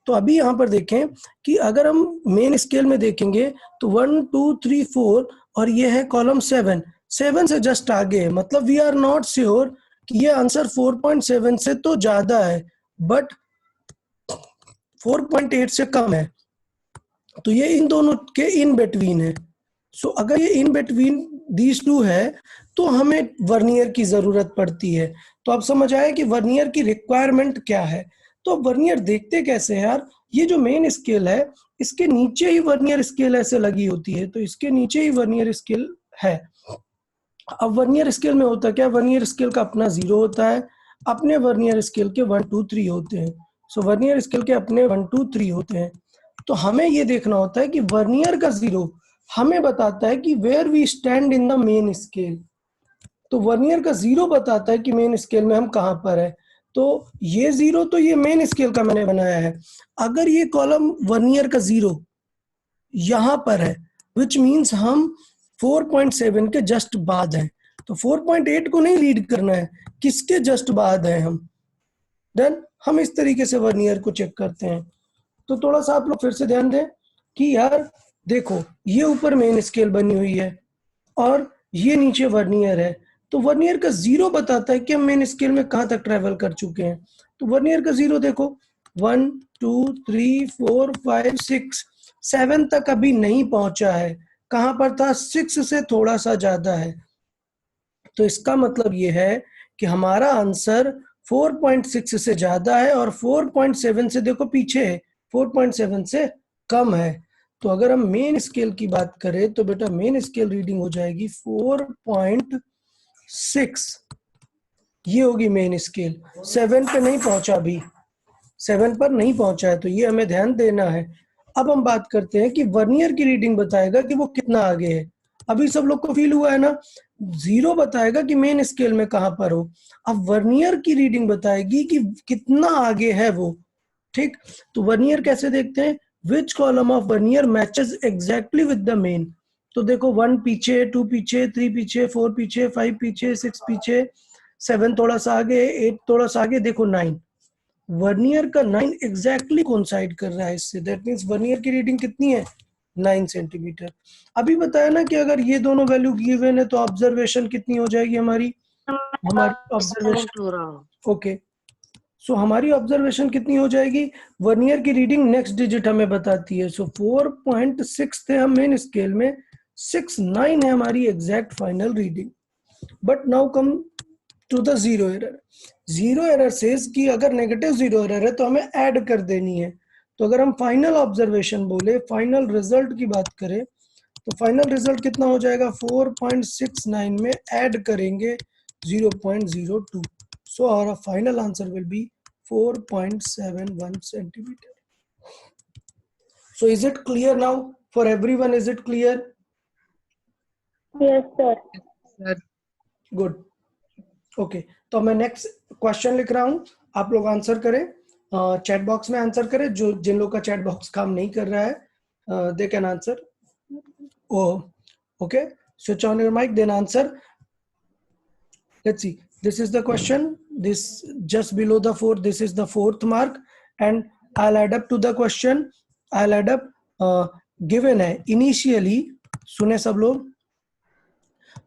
तो अभी यहाँ पर देखें कि अगर हम मेन स्केल में देखेंगे तो 1 2 3 4 और ये है कॉलम 7 से जस्ट आगे है। मतलब वी आर नॉट श्योर कि ये आंसर 4.7 से तो ज्यादा है बट 4.8 से कम है, तो ये इन दोनों के इन बिटवीन है। सो अगर ये इन बिटवीन दीज टू है तो हमें वर्नियर की जरूरत पड़ती है। तो आप समझ आए कि वर्नियर की रिक्वायरमेंट क्या है। तो वर्नियर देखते कैसे हैं यार, ये जो मेन स्केल है इसके नीचे ही वर्नियर स्केल ऐसे लगी होती है, तो इसके नीचे ही वर्नियर स्केल है। अब वर्नियर स्केल में होता क्या, वर्नियर स्केल का अपना 0 होता है, अपने वर्नियर स्केल के 1 2 3 होते हैं। सो वर्नियर स्केल के अपने 1 2 3 होते हैं। तो हमें ये देखना होता है कि वर्नियर का 0 हमें बताता है कि where we stand in the main scale. तो वर्नियर का 0 बताता है कि मेन स्केल में हम कहाँ पर है। तो ये 0 तो ये मेन स्केल का मैंने बनाया है। अगर ये कॉलम वर्नियर का 0 यहाँ पर है विच मीन्स हम 4.7 के जस्ट बाद हैं, तो 4.8 को नहीं रीड करना है, किसके जस्ट बाद है हम। देन हम इस तरीके से वर्नियर को चेक करते हैं। तो थोड़ा सा आप लोग फिर से ध्यान दें कि यार देखो ये ऊपर मेन स्केल बनी हुई है और ये नीचे वर्नियर है। तो वर्नियर का 0 बताता है कि हम मेन स्केल में कहाँ तक ट्रेवल कर चुके हैं। तो वर्नियर का 0 देखो 1 2 3 4 5 6 7 तक अभी नहीं पहुंचा है, कहाँ पर था 6 से थोड़ा सा ज्यादा है। तो इसका मतलब ये है कि हमारा आंसर 4.6 से ज्यादा है और 4.7 से देखो पीछे है, 4.7 से कम है। तो अगर हम मेन स्केल की बात करें तो बेटा मेन स्केल रीडिंग हो जाएगी 4.6, ये होगी मेन स्केल। 7 पे नहीं पहुंचा, अभी 7 पर नहीं पहुंचा है, तो ये हमें ध्यान देना है। अब हम बात करते हैं कि वर्नियर की रीडिंग बताएगा कि वो कितना आगे है। अभी सब लोग को फील हुआ है ना, 0 बताएगा कि मेन स्केल में कहां पर हो, अब वर्नियर की रीडिंग बताएगी कि कितना आगे है वो। ठीक, तो वर्नियर कैसे देखते हैं, which column of vernier matches exactly with the main. तो देखो 1 पीछे, 2 पीछे, 3 पीछे, 4 पीछे, 5 पीछे, 6 पीछे, 7 थोड़ा सा आगे, 8 थोड़ा सा आगे, देखो 9। वर्नियर का 9 एग्जैक्टली कोइंसाइड कर रहा है इससे, दैट मींस वर्नियर की रीडिंग कितनी है 9 सेंटीमीटर। अभी बताया ना कि अगर ये दोनों वैल्यू गिवन है तो ऑब्जर्वेशन कितनी हो जाएगी हमारी ऑब्जर्वेशन। हो रहा ओके, सो हमारी ऑब्जर्वेशन कितनी हो जाएगी, वर्नियर की रीडिंग नेक्स्ट डिजिट हमें बताती है। सो 4.6 थे हम मेन स्केल में, 6.9 है हमारी exact final reading. But now come to the 0 error. 0 error says कि अगर नेगेटिव 0 एरर है तो हमें ऐड कर देनी है। तो अगर हम फाइनल ऑब्जर्वेशन बोले, फाइनल रिजल्ट की बात करें, तो फाइनल रिजल्ट कितना हो जाएगा, 4.69 में ऐड करेंगे 0.02। So our final answer will be 4.71 centimeter. So is it clear now for everyone? Is it clear? Yes, sir. है Good. Okay. तो मैं नेक्स्ट क्वेश्चन लिख रहा हूँ, आप लोग आंसर करें, चैट बॉक्स में आंसर करें। जिन लोग का चैट बॉक्स काम नहीं कर रहा है they can answer. Okay, switch on your mic, then answer. Let's see. This is the question. This just below the 4. This is the 4th mark, and I'll add up to the question. I'll add up. Given है initially. सुने सब लोग.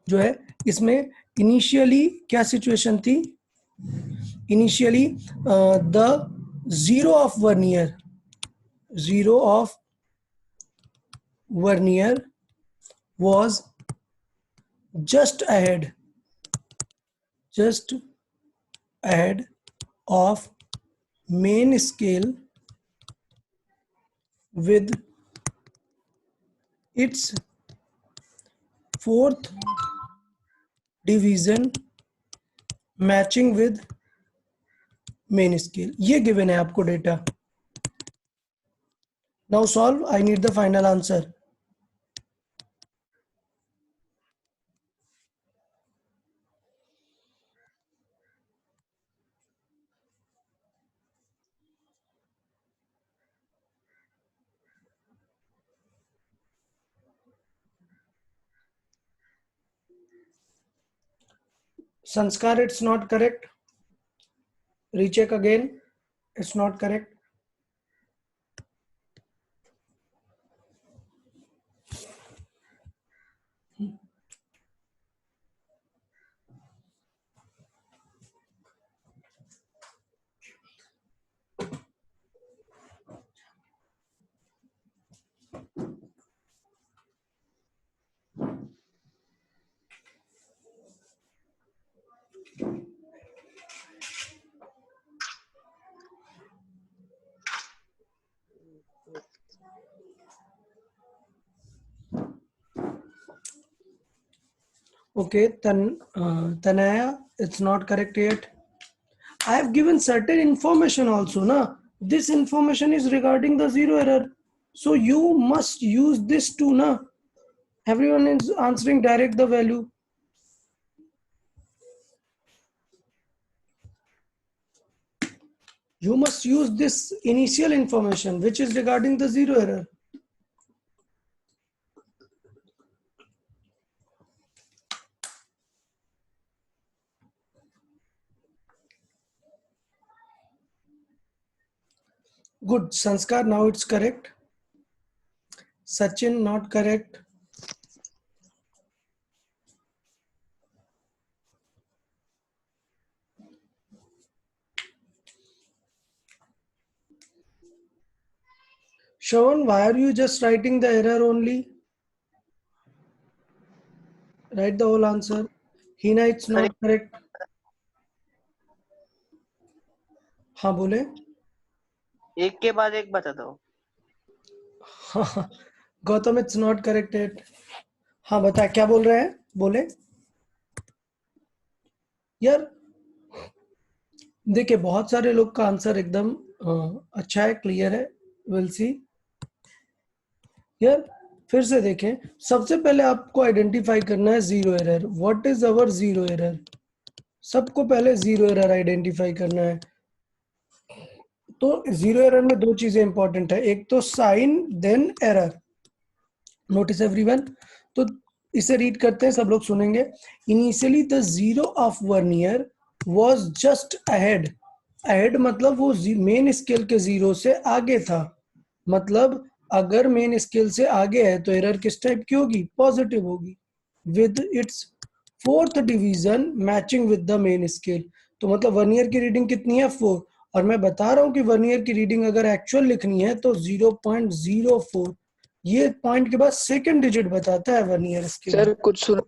जो है इसमें initially क्या situation थी? Initially the 0 of vernier was just ahead of main scale with its 4th division matching with main scale. ये given है आपको data. Now solve. I need the final answer. Sanskar, it's not correct. Recheck again. It's not correct. Okay, Tanaya, it's not correct yet. I have given certain information also, na. This information is regarding the zero error, so you must use this too, na. Everyone is answering direct the value. You must use this initial information which is regarding the zero error. Good, Sanskar, now it's correct. Sachin, not correct. Shravan, why are you just writing the error only? Write the whole answer. Hina, it's not correct. हाँ बोले. एक के बाद एक बता दो. Gautam, it's not correct yet. हाँ बता, क्या बोल रहे हैं? बोले. यार देखिए, बहुत सारे लोग का आंसर एकदम अच्छा है, क्लियर है. Will see. यार फिर से देखें. सबसे पहले आपको आइडेंटिफाई करना है zero error. What is our zero error? सबको पहले जीरो एरर आइडेंटिफाई करना है. तो जीरो एरर में दो चीजें इंपॉर्टेंट है. एक तो sign, then error. Notice everyone. तो इसे रीड करते हैं, सब लोग सुनेंगे. Initially the zero of vernier was just ahead. ahead मतलब वो मेन स्केल के जीरो से आगे था. मतलब अगर मेन स्केल से आगे है तो एरर किस टाइप की होगी? पॉजिटिव होगी. With its 4th division matching with the main scale. तो मतलब वर्नियर की रीडिंग कितनी है? 4. और मैं बता रहा हूं कि वर्नियर की रीडिंग अगर एक्चुअल लिखनी है तो 0.04. ये पॉइंट के बाद सेकंड डिजिट बताता है वर्नियर स्केल. सर कुछ सुन.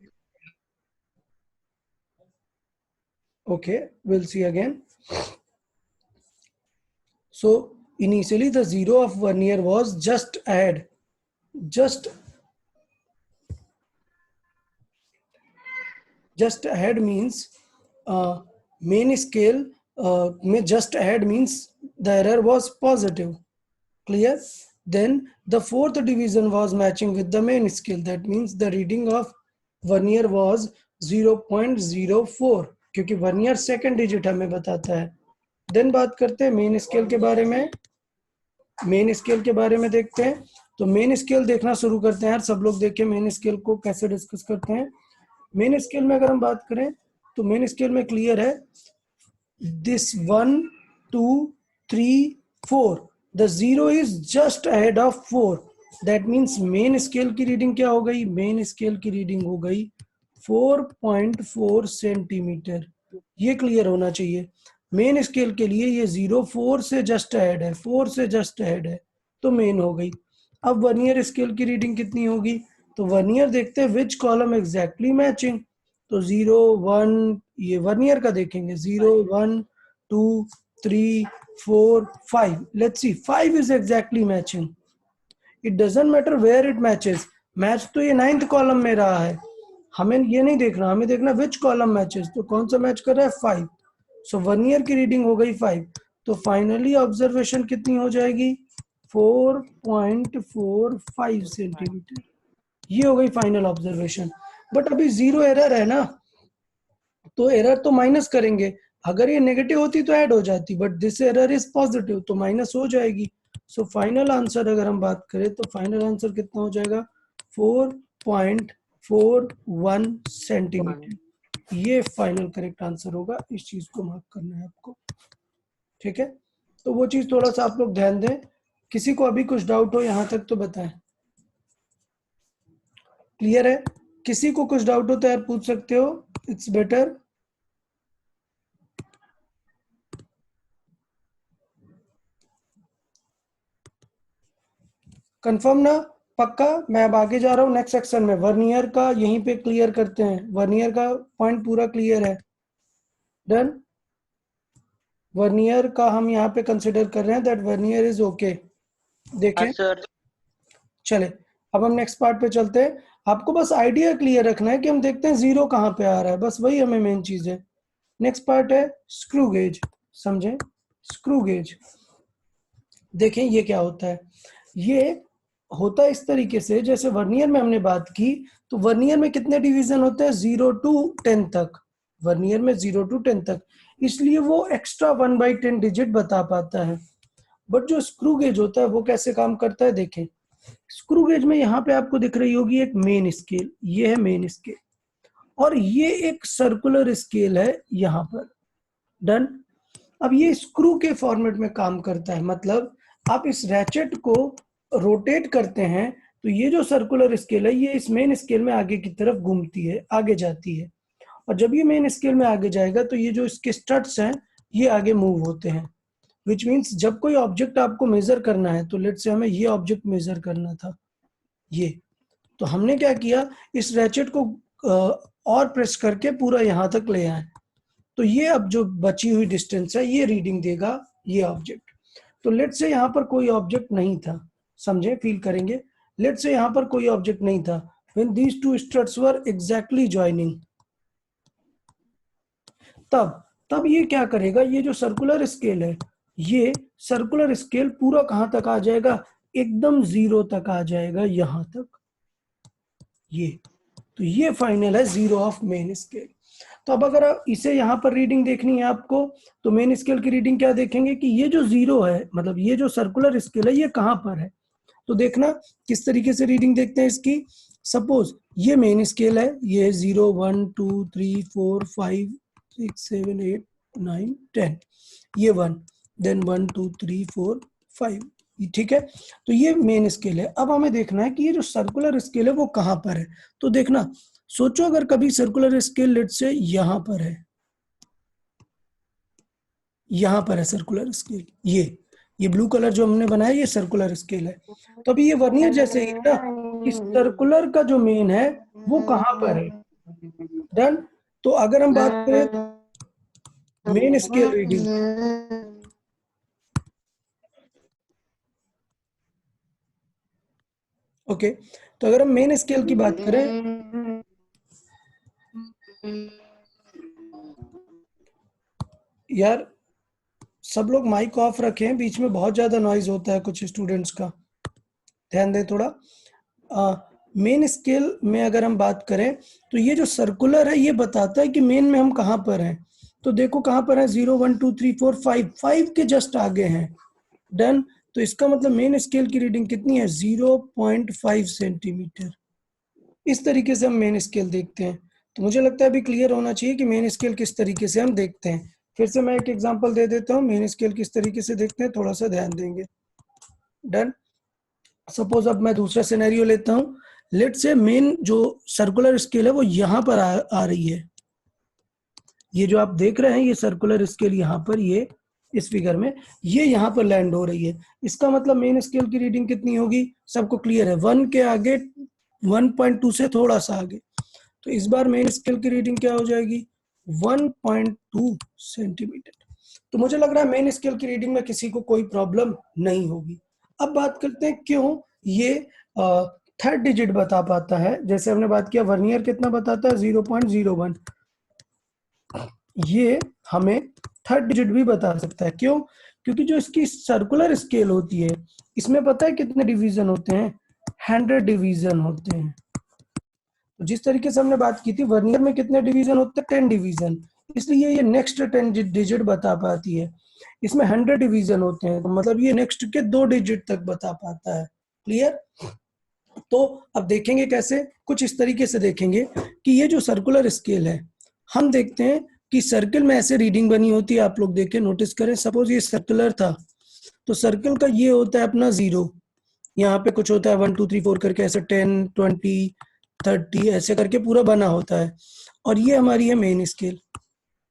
Okay, we'll see again. So initially the zero of vernier was just ahead. Just ahead means main scale में just ahead means the error was positive. Clear? Then the 4th division was matching with the main scale. That means the reading of vernier was 0.04. क्योंकि vernier second digit हमें बताता है. Then बात करते हैं main scale के बारे में. मेन स्केल के बारे में देखते हैं. तो मेन स्केल देखना शुरू करते हैं यार, सब लोग देखें मेन स्केल को कैसे डिस्कस करते हैं। मेन स्केल में अगर हम बात करें तो मेन स्केल में क्लियर है, this 1 2 3 4, the 0 is just ahead of 4, that means main scale की रीडिंग क्या हो गई, मेन स्केल की रीडिंग हो गई 4.4 सेंटीमीटर। ये क्लियर होना चाहिए। मेन स्केल के लिए ये 0 4 से जस्ट अहेड है, 4 से जस्ट अहेड है, तो मेन हो गई। अब वर्नियर स्केल की रीडिंग कितनी होगी, तो वर्नियर देखते हैं विच कॉलम एग्जैक्टली मैचिंग, तो 0 1, ये वर्नियर का देखेंगे 0 1 2 3 4 5, let's see 5 is exactly matching. It doesn't matter where it matches, match तो ये 9th कॉलम में रहा है, हमें ये नहीं देखना, हमें देखना विच कॉलम मैचेस, तो कौन सा मैच कर रहा है 5, सो वर्नियर की रीडिंग हो गई 5, तो फाइनली ऑब्जर्वेशन कितनी हो जाएगी 4.45 सेंटीमीटर, ये हो गई फाइनल ऑब्जर्वेशन। बट अभी 0 एरर है ना, तो एरर तो माइनस करेंगे, अगर ये नेगेटिव होती तो ऐड हो जाती, but this error is positive तो माइनस हो जाएगी। सो फाइनल आंसर अगर हम बात करें तो फाइनल आंसर कितना हो जाएगा 4.41 सेंटीमीटर, ये फाइनल करेक्ट आंसर होगा। इस चीज को मार्क करना है आपको, ठीक है। तो वो चीज थोड़ा सा आप लोग ध्यान दें। किसी को अभी कुछ डाउट हो यहां तक तो बताएं, क्लियर है? किसी को कुछ डाउट हो तो यार पूछ सकते हो, इट्स बेटर। कंफर्म ना, पक्का? मैं अब आगे जा रहा हूँ नेक्स्ट सेक्शन में, वर्नियर का यहीं पे क्लियर करते हैं, वर्नियर का पॉइंट पूरा क्लियर है, डन। वर्नियर का हम यहाँ पे कंसिडर कर रहे हैं दैट वर्नियर इज ओके, देखें। सर चले अब हम नेक्स्ट पार्ट पे चलते हैं। आपको बस आइडिया क्लियर रखना है कि हम देखते हैं 0 कहाँ पे आ रहा है, बस वही हमें मेन चीज है। नेक्स्ट पार्ट है स्क्रू गेज, समझें स्क्रू गेज। देखें ये क्या होता है, ये होता है इस तरीके से, जैसे वर्नियर में हमने बात की तो वर्नियर में कितने डिवीजन होते हैं 0 to 10 तक, वर्नियर में 0 to 10 तक, इसलिए वो एक्स्ट्रा 1/10 डिजिट बता पाता है। बट जो स्क्रू गेज होता है वो कैसे काम करता है, देखें स्क्रू गेज में यहाँ पे आपको दिख रही होगी एक मेन स्केल, ये है मेन स्केल, और ये एक सर्कुलर स्केल है यहाँ पर, डन। अब ये स्क्रू के फॉर्मेट में काम करता है, मतलब आप इस रैचेट को रोटेट करते हैं तो ये जो सर्कुलर स्केल है ये इस मेन स्केल में आगे की तरफ घूमती है, आगे जाती है, और जब ये मेन स्केल में आगे जाएगा तो ये जो इसके स्टड्स हैं ये आगे मूव होते हैं, विच मीन्स जब कोई ऑब्जेक्ट आपको मेजर करना है, तो लेट्स से हमें ये ऑब्जेक्ट मेजर करना था, ये, तो हमने क्या किया, इस रैचेट को और प्रेस करके पूरा यहाँ तक ले आए, तो ये अब जो बची हुई डिस्टेंस है ये रीडिंग देगा ये ऑब्जेक्ट। तो लेट्स से यहाँ पर कोई ऑब्जेक्ट नहीं था, समझे, फील करेंगे, लेट्स से यहाँ पर कोई ऑब्जेक्ट नहीं था, when these two studs were exactly joining, तब ये क्या करेगा, ये जो सर्कुलर स्केल है, ये सर्कुलर स्केल पूरा कहां तक आ जाएगा, एकदम 0 तक आ जाएगा, यहां तक, ये, तो ये फाइनल है 0 ऑफ मेन स्केल। तो अब अगर इसे यहाँ पर रीडिंग देखनी है आपको, तो मेन स्केल की रीडिंग क्या देखेंगे कि ये जो 0 है, मतलब ये जो सर्कुलर स्केल है ये कहां पर है, तो देखना किस तरीके से रीडिंग देखते हैं इसकी। सपोज ये मेन स्केल है, ये 0 1 2 3 4 5 6 7 8 9 10, ये 1, देन 1 2 3 4 5, ठीक है, तो ये मेन स्केल है। अब हमें देखना है कि ये जो सर्कुलर स्केल है वो कहां पर है, तो देखना, सोचो अगर कभी सर्कुलर स्केल लेट्स से यहां पर है, यहां पर है सर्कुलर स्केल, ये ब्लू कलर जो हमने बनाया ये सर्कुलर स्केल है, तो अभी ये वर्नियर जैसे ही ना, इस सर्कुलर का जो मेन है वो कहां पर है, डन। तो अगर हम बात करें मेन स्केल रीडिंग, ओके, तो अगर हम मेन स्केल की बात करें, यार सब लोग माइक ऑफ रखें, बीच में बहुत ज्यादा नॉइज होता है कुछ स्टूडेंट्स का, ध्यान दें थोड़ा। मेन स्केल में अगर हम बात करें तो ये जो सर्कुलर है ये बताता है कि मेन में हम कहां पर हैं, तो देखो कहां पर है 0 1 2 3 4 5 के जस्ट आगे हैं, डन। तो इसका मतलब मेन स्केल की रीडिंग कितनी है, 0.5 सेंटीमीटर। इस तरीके से हम मेन स्केल देखते हैं। तो मुझे लगता है अभी क्लियर होना चाहिए कि मेन स्केल किस तरीके से हम देखते हैं। फिर से मैं एक एग्जांपल दे देता हूँ, मेन स्केल किस तरीके से देखते हैं, थोड़ा सा ध्यान देंगे। डन। सपोज अब मैं दूसरा सिनेरियो लेता हूँ। लेट से मेन जो सर्कुलर स्केल है वो यहाँ पर आ रही है। ये जो आप देख रहे हैं ये सर्कुलर स्केल यहाँ पर, ये इस फिगर में ये यहाँ पर लैंड हो रही है। इसका मतलब मेन स्केल की रीडिंग कितनी होगी, सबको क्लियर है, 1 के आगे 1.2 से थोड़ा सा आगे। तो इस बार मेन स्केल की रीडिंग क्या हो जाएगी, 1.2 सेंटीमीटर। तो मुझे लग रहा है मेन स्केल की रीडिंग में किसी को कोई प्रॉब्लम नहीं होगी। अब बात करते हैं क्यों ये थर्ड डिजिट बता पाता है। जैसे हमने बात किया वर्नियर कितना बताता है, 0.01। ये हमें थर्ड डिजिट भी बता सकता है। क्यों, क्योंकि जो इसकी सर्कुलर स्केल होती है इसमें पता है कितने डिवीजन होते हैं, 100 डिवीजन होते हैं। तो जिस तरीके से हमने बात की थी वर्नियर में कितने डिवीजन होते हैं, 10 डिवीजन, इसलिए ये नेक्स्ट 10 डिजिट बता पाती है। इसमें 100 डिवीजन होते हैं, तो मतलब ये नेक्स्ट के 2 डिजिट तक बता पाता है। क्लियर। तो अब देखेंगे कैसे, कुछ इस तरीके से देखेंगे कि ये जो सर्कुलर स्केल है, हम देखते हैं कि सर्कल में ऐसे रीडिंग बनी होती है। आप लोग देखें, नोटिस करें, सपोज ये सर्कुलर था तो सर्कल का ये होता है अपना 0, यहाँ पे कुछ होता है 1 2 3 4 करके ऐसे 10 20 30 ऐसे करके पूरा बना होता है, और ये हमारी है मेन स्केल।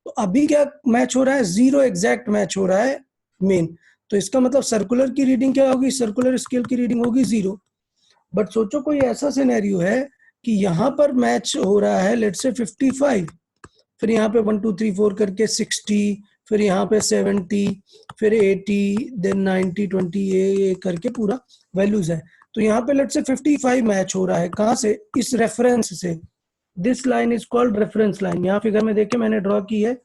तो अभी क्या मैच हो रहा है, 0 एग्जैक्ट मैच हो रहा है मेन। तो इसका मतलब सर्कुलर की रीडिंग क्या होगी, सर्कुलर स्केल की रीडिंग होगी 0। बट सोचो कोई ऐसा सिनेरियो है कि यहाँ पर मैच हो रहा है लेट से 55, फिर यहाँ पे 1 2 3 4 करके 60, फिर यहाँ पे 70, फिर 80, देन 90 20 ये करके पूरा वैल्यूज है। तो यहाँ पे लेट से 55 मैच हो रहा है, कहाँ से, इस रेफरेंस से। This line is called reference line. यहाँ फिगर में देखिए मैंने ड्रॉ की है,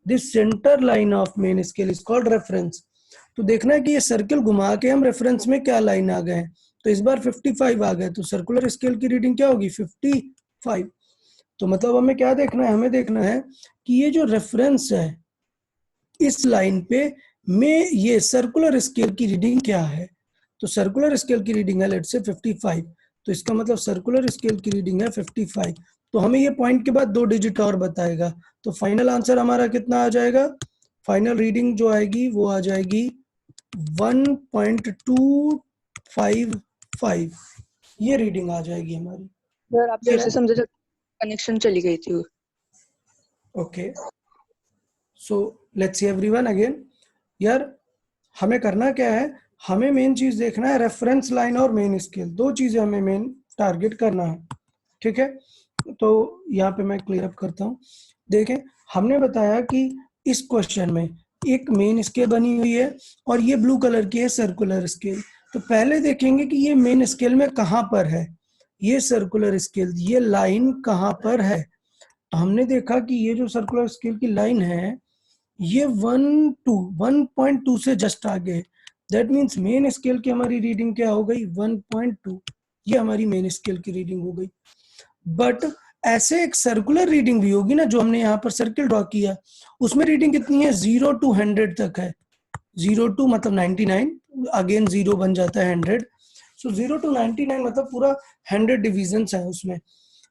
this centre line of main scale is called reference. तो देखना है कि ये सर्कल घुमा के हम रेफरेंस में क्या लाइन आ गए हैं, तो इस बार 55 आ गए, तो सर्कुलर स्केल की रीडिंग क्या होगी, 55। तो मतलब हमें क्या देखना है, हमें देखना है कि ये जो रेफरेंस है इस लाइन पे में ये सर्कुलर स्केल की रीडिंग क्या है। तो सर्कुलर स्केल की रीडिंग है लेट से 55, तो इसका मतलब सर्कुलर स्केल की रीडिंग है 55। तो हमें ये पॉइंट के बाद 2 डिजिट और बताएगा। तो फाइनल आंसर हमारा कितना आ जाएगा, फाइनल रीडिंग जो आएगी वो आ जाएगी 1.255, ये रीडिंग आ जाएगी हमारी। सर आप जैसे समझे कनेक्शन चली गई थी। Okay, so let's see everyone again. यार हमें करना क्या है, हमें मेन चीज देखना है रेफरेंस लाइन और मेन स्केल, 2 चीजें हमें मेन टारगेट करना है। ठीक है, तो यहाँ पे मैं क्लियर अप करता हूँ। देखें, हमने बताया कि इस क्वेश्चन में एक मेन स्केल बनी हुई है और ये ब्लू कलर की है सर्कुलर स्केल। तो पहले देखेंगे कि ये मेन स्केल में कहाँ पर है, ये सर्कुलर स्केल, ये लाइन कहाँ पर है। तो हमने देखा कि ये जो सर्कुलर स्केल की लाइन है ये 1.2 से जस्ट आगे, दैट मीन्स मेन स्केल की हमारी रीडिंग क्या हो गई, 1.2, ये हमारी मेन स्केल की रीडिंग हो गई। बट ऐसे एक सर्कुलर रीडिंग भी होगी ना, जो हमने यहाँ पर सर्किल ड्रॉ किया, उसमें रीडिंग कितनी है, 0 to 100 तक है। 0 to मतलब 99, अगेन 0 बन जाता है 100, सो 0 to 99 मतलब पूरा 100 डिविजन्स है उसमें।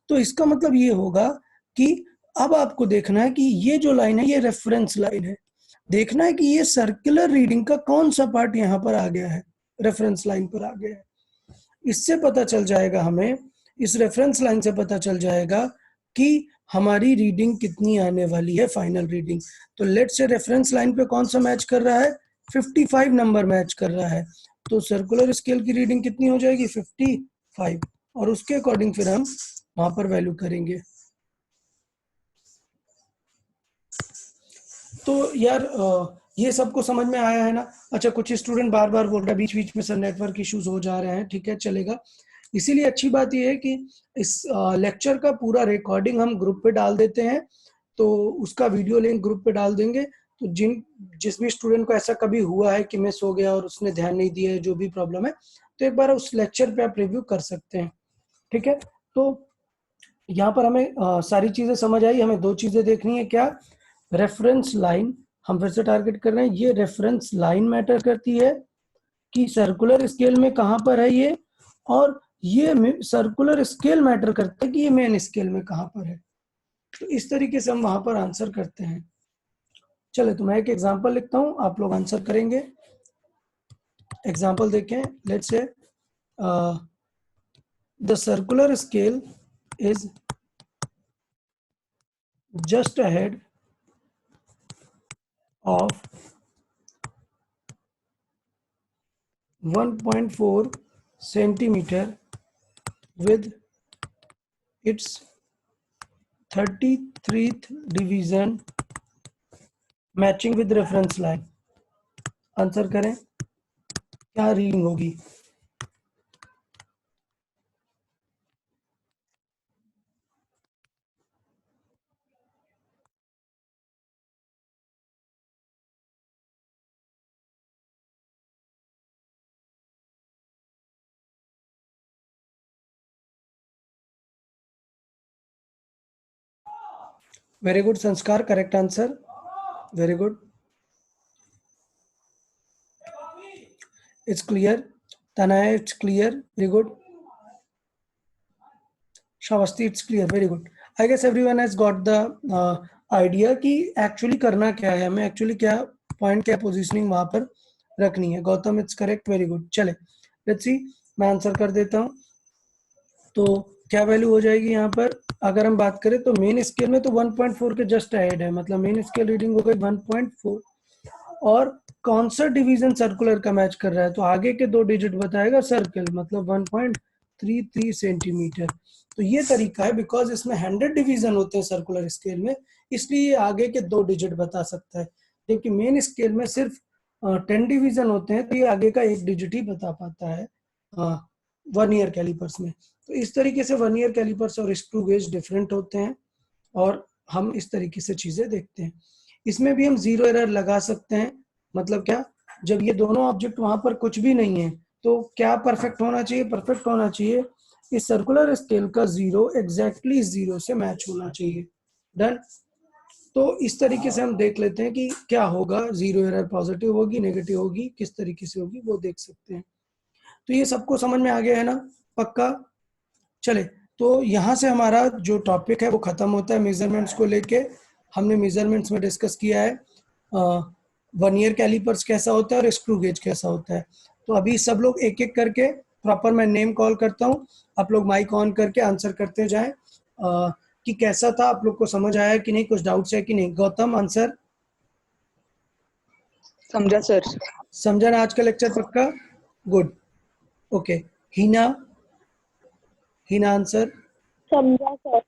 तो इसका मतलब ये होगा कि अब आपको देखना है कि ये जो लाइन है ये रेफरेंस लाइन है। देखना है कि ये सर्कुलर रीडिंग का कौन सा पार्ट यहाँ पर आ गया है, रेफरेंस लाइन पर आ गया है। इससे पता चल जाएगा हमें, इस रेफरेंस लाइन से पता चल जाएगा कि हमारी रीडिंग कितनी आने वाली है, फाइनल रीडिंग। तो लेट से रेफरेंस लाइन पे कौन सा मैच कर रहा है, 55 नंबर मैच कर रहा है। तो सर्कुलर स्केल की रीडिंग कितनी हो जाएगी, 55, और उसके अकॉर्डिंग फिर हम वहां पर वैल्यू करेंगे। तो यार ये सबको समझ में आया है ना। अच्छा, कुछ स्टूडेंट बार बार बोल रहे हैं बीच बीच में सर नेटवर्क इश्यूज हो जा रहे हैं, ठीक है चलेगा। इसीलिए अच्छी बात यह है कि इस लेक्चर का पूरा रिकॉर्डिंग हम ग्रुप पे डाल देते हैं, तो उसका वीडियो लिंक ग्रुप पे डाल देंगे। तो जिस भी स्टूडेंट को ऐसा कभी हुआ है कि मिस हो गया और उसने ध्यान नहीं दिया है, जो भी प्रॉब्लम है, तो एक बार उस लेक्चर पे आप रिव्यू कर सकते हैं। ठीक है, तो यहाँ पर हमें सारी चीजें समझ आई। हमें 2 चीजें देखनी है, क्या, रेफरेंस लाइन, हम फिर से टारगेट कर रहे हैं, ये रेफरेंस लाइन मैटर करती है, कि सर्कुलर स्केल में कहाँ पर है ये, और ये सर्कुलर स्केल मैटर करता है कि ये मेन स्केल में कहाँ पर है। तो इस तरीके से हम वहां पर आंसर करते हैं। चले तो मैं एक एग्जांपल लिखता हूं, आप लोग आंसर करेंगे। एग्जांपल देखें, let's say the circular scale is just ahead of 1.4 centimeter with its 33th division matching with reference line। Answer करें, क्या रीडिंग होगी? Very good Sanskar, correct answer, very good. It's clear, Tanaya it's clear, very good. Shavasti, it's clear, very good. I guess everyone has got the idea कि actually करना क्या है, हमें actually क्या point, क्या पोजीशनिंग वहां पर रखनी है। Gautam it's correct, very good. चले लेट्स सी, मैं आंसर कर देता हूँ। तो क्या वैल्यू हो जाएगी यहाँ पर? अगर हम बात करें तो मेन स्केल में तो 1.4 के जस्ट अहेड है, मतलब मेन स्केल रीडिंग हो गई 1.4, और कौन सा डिवीजन सर्कुलर का मैच कर रहा है, तो आगे के 2 डिजिट बताएगा सर्कल, मतलब 1.33 सेंटीमीटर। तो ये तरीका है, बिकॉज इसमें 100 डिवीजन होते हैं सर्कुलर स्केल में, इसलिए आगे के 2 डिजिट बता सकता है। क्योंकि मेन स्केल में सिर्फ 10 डिवीजन होते हैं, तो ये आगे का 1 डिजिट ही बता पाता है वर्नियर कैलिपर्स में। तो इस तरीके से वर्नियर कैलिपर्स और स्क्रू गेज डिफरेंट होते हैं, और हम इस तरीके से चीजें देखते हैं। इसमें भी हम 0 एरर लगा सकते हैं। मतलब क्या, जब ये दोनों ऑब्जेक्ट वहां पर कुछ भी नहीं है, तो क्या परफेक्ट होना चाहिए? परफेक्ट होना चाहिए इस सर्कुलर स्केल का 0 एग्जैक्टली 0 से मैच होना चाहिए। डन। तो इस तरीके से हम देख लेते हैं कि क्या होगा, 0 एरर पॉजिटिव होगी, नेगेटिव होगी, किस तरीके से होगी वो देख सकते हैं। तो ये सबको समझ में आ गया है ना? पक्का? चले, तो यहाँ से हमारा जो टॉपिक है वो खत्म होता है मेजरमेंट्स को लेके। हमने मेजरमेंट्स में डिस्कस किया है वर्नियर कैलिपर्स कैसा होता है और स्क्रू गेज कैसा होता है। तो अभी सब लोग एक एक करके प्रॉपर मैं नेम कॉल करता हूँ, आप लोग माइक ऑन करके आंसर करते जाएं कि कैसा था, आप लोग को समझ आया कि नहीं, कुछ डाउट्स है कि नहीं। गौतम आंसर? समझा सर। समझा ना आज का लेक्चर? पक्का? Good, okay. Hina? Hina answer? समझा सर।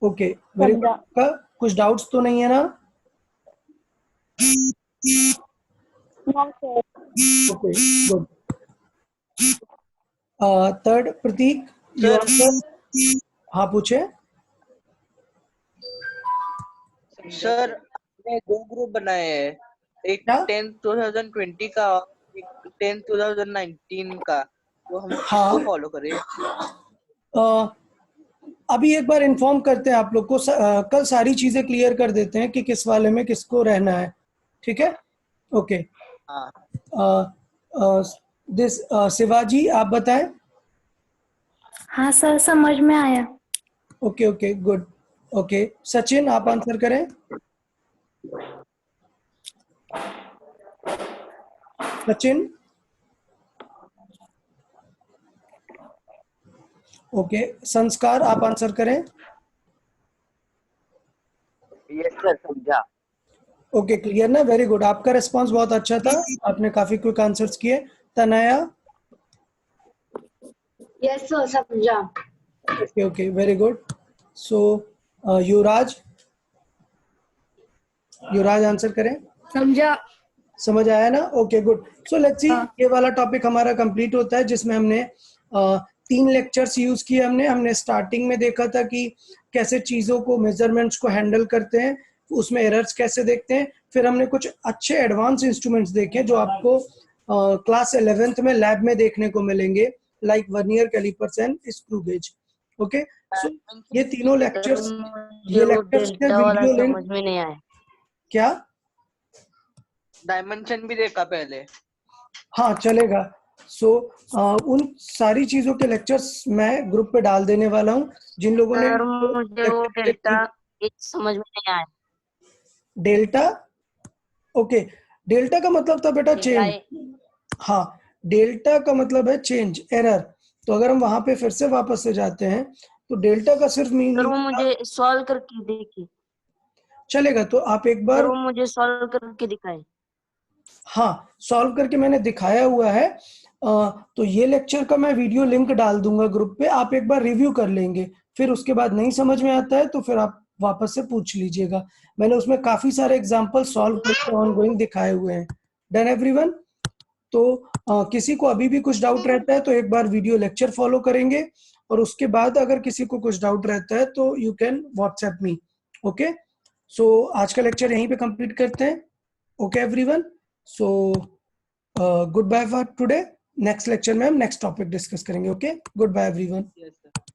ओके, वेरी समझा। गुड। कुछ डाउट्स तो नहीं है ना? No sir. Okay, good. Third, Prateek, you sir answer? हाँ पूछे। सर हमने 2 ग्रुप बनाए हैं, एक क्या? 10th 2020 का और एक 10th 2019 का, तो हम हाँ। किसको फॉलो करें? अभी एक बार इन्फॉर्म करते हैं आप लोग को, कल सारी चीजें क्लियर कर देते हैं कि किस वाले में किसको रहना है, ठीक है? ओके। हाँ दिस शिवाजी, आप बताएं। हाँ सर, समझ में आया। Okay okay, good. Okay, Sachin आप आंसर करें। सचिन? ओके, संस्कार आप आंसर करें। यस सर, समझा। ओके, क्लियर ना? वेरी गुड, आपका रिस्पांस बहुत अच्छा था, आपने काफी क्विक आंसर्स किए। तनया? यस सर, समझा। Okay okay, very good. So Yuvraj? Yuvraj answer करें। समझा। समझ आया ना? Okay, good. So let's see, ये वाला टॉपिक हमारा कंप्लीट होता है, जिसमें हमने 3 लेक्चर्स यूज किए। हमने स्टार्टिंग में देखा था कि कैसे चीजों को, मेजरमेंट्स को हैंडल करते हैं, उसमें एरर्स कैसे देखते हैं। फिर हमने कुछ अच्छे एडवांस इंस्ट्रूमेंट्स देखे जो आपको क्लास 11th में लैब में देखने को मिलेंगे, like vernier calipers and screw gauge. Okay, so ये तीनों लेक्चर्स, ये लेक्चर्स के वीडियो लिंक में नहीं आया। क्या? डायमेंशन भी देखा पहले। हाँ चलेगा। सो उन सारी चीजों के लेक्चर्स मैं ग्रुप पे डाल देने वाला हूँ। जिन लोगों ने सर मुझे वो डेल्टा एक समझ में नहीं आया। डेल्टा, ओके, डेल्टा का मतलब था बेटा चेंज। हाँ, डेल्टा का मतलब है चेंज, एरर। तो अगर हम वहां पे फिर से वापस से जाते हैं तो डेल्टा का सिर्फ सर वो मीनिंग मुझे सॉल्व करके देखिए। चलेगा। तो आप एक सर बार, वो मुझे सॉल्व करके दिखाए। हाँ सॉल्व करके मैंने दिखाया हुआ है। तो ये लेक्चर का मैं वीडियो लिंक डाल दूंगा ग्रुप पे, आप एक बार रिव्यू कर लेंगे। फिर उसके बाद नहीं समझ में आता है तो फिर आप वापस से पूछ लीजिएगा। मैंने उसमें काफी सारे एग्जांपल सॉल्व करके ऑनगोइंग दिखाए हुए हैं। Done everyone? तो किसी को अभी भी कुछ डाउट रहता है तो एक बार वीडियो लेक्चर फॉलो करेंगे, और उसके बाद अगर किसी को कुछ डाउट रहता है तो you can WhatsApp me. Okay, so आज का लेक्चर यहीं पे कंप्लीट करते हैं। Okay everyone, so goodbye for today. Next lecture में हम नेक्स्ट टॉपिक डिस्कस करेंगे। Okay, goodbye everyone. Yes, sir.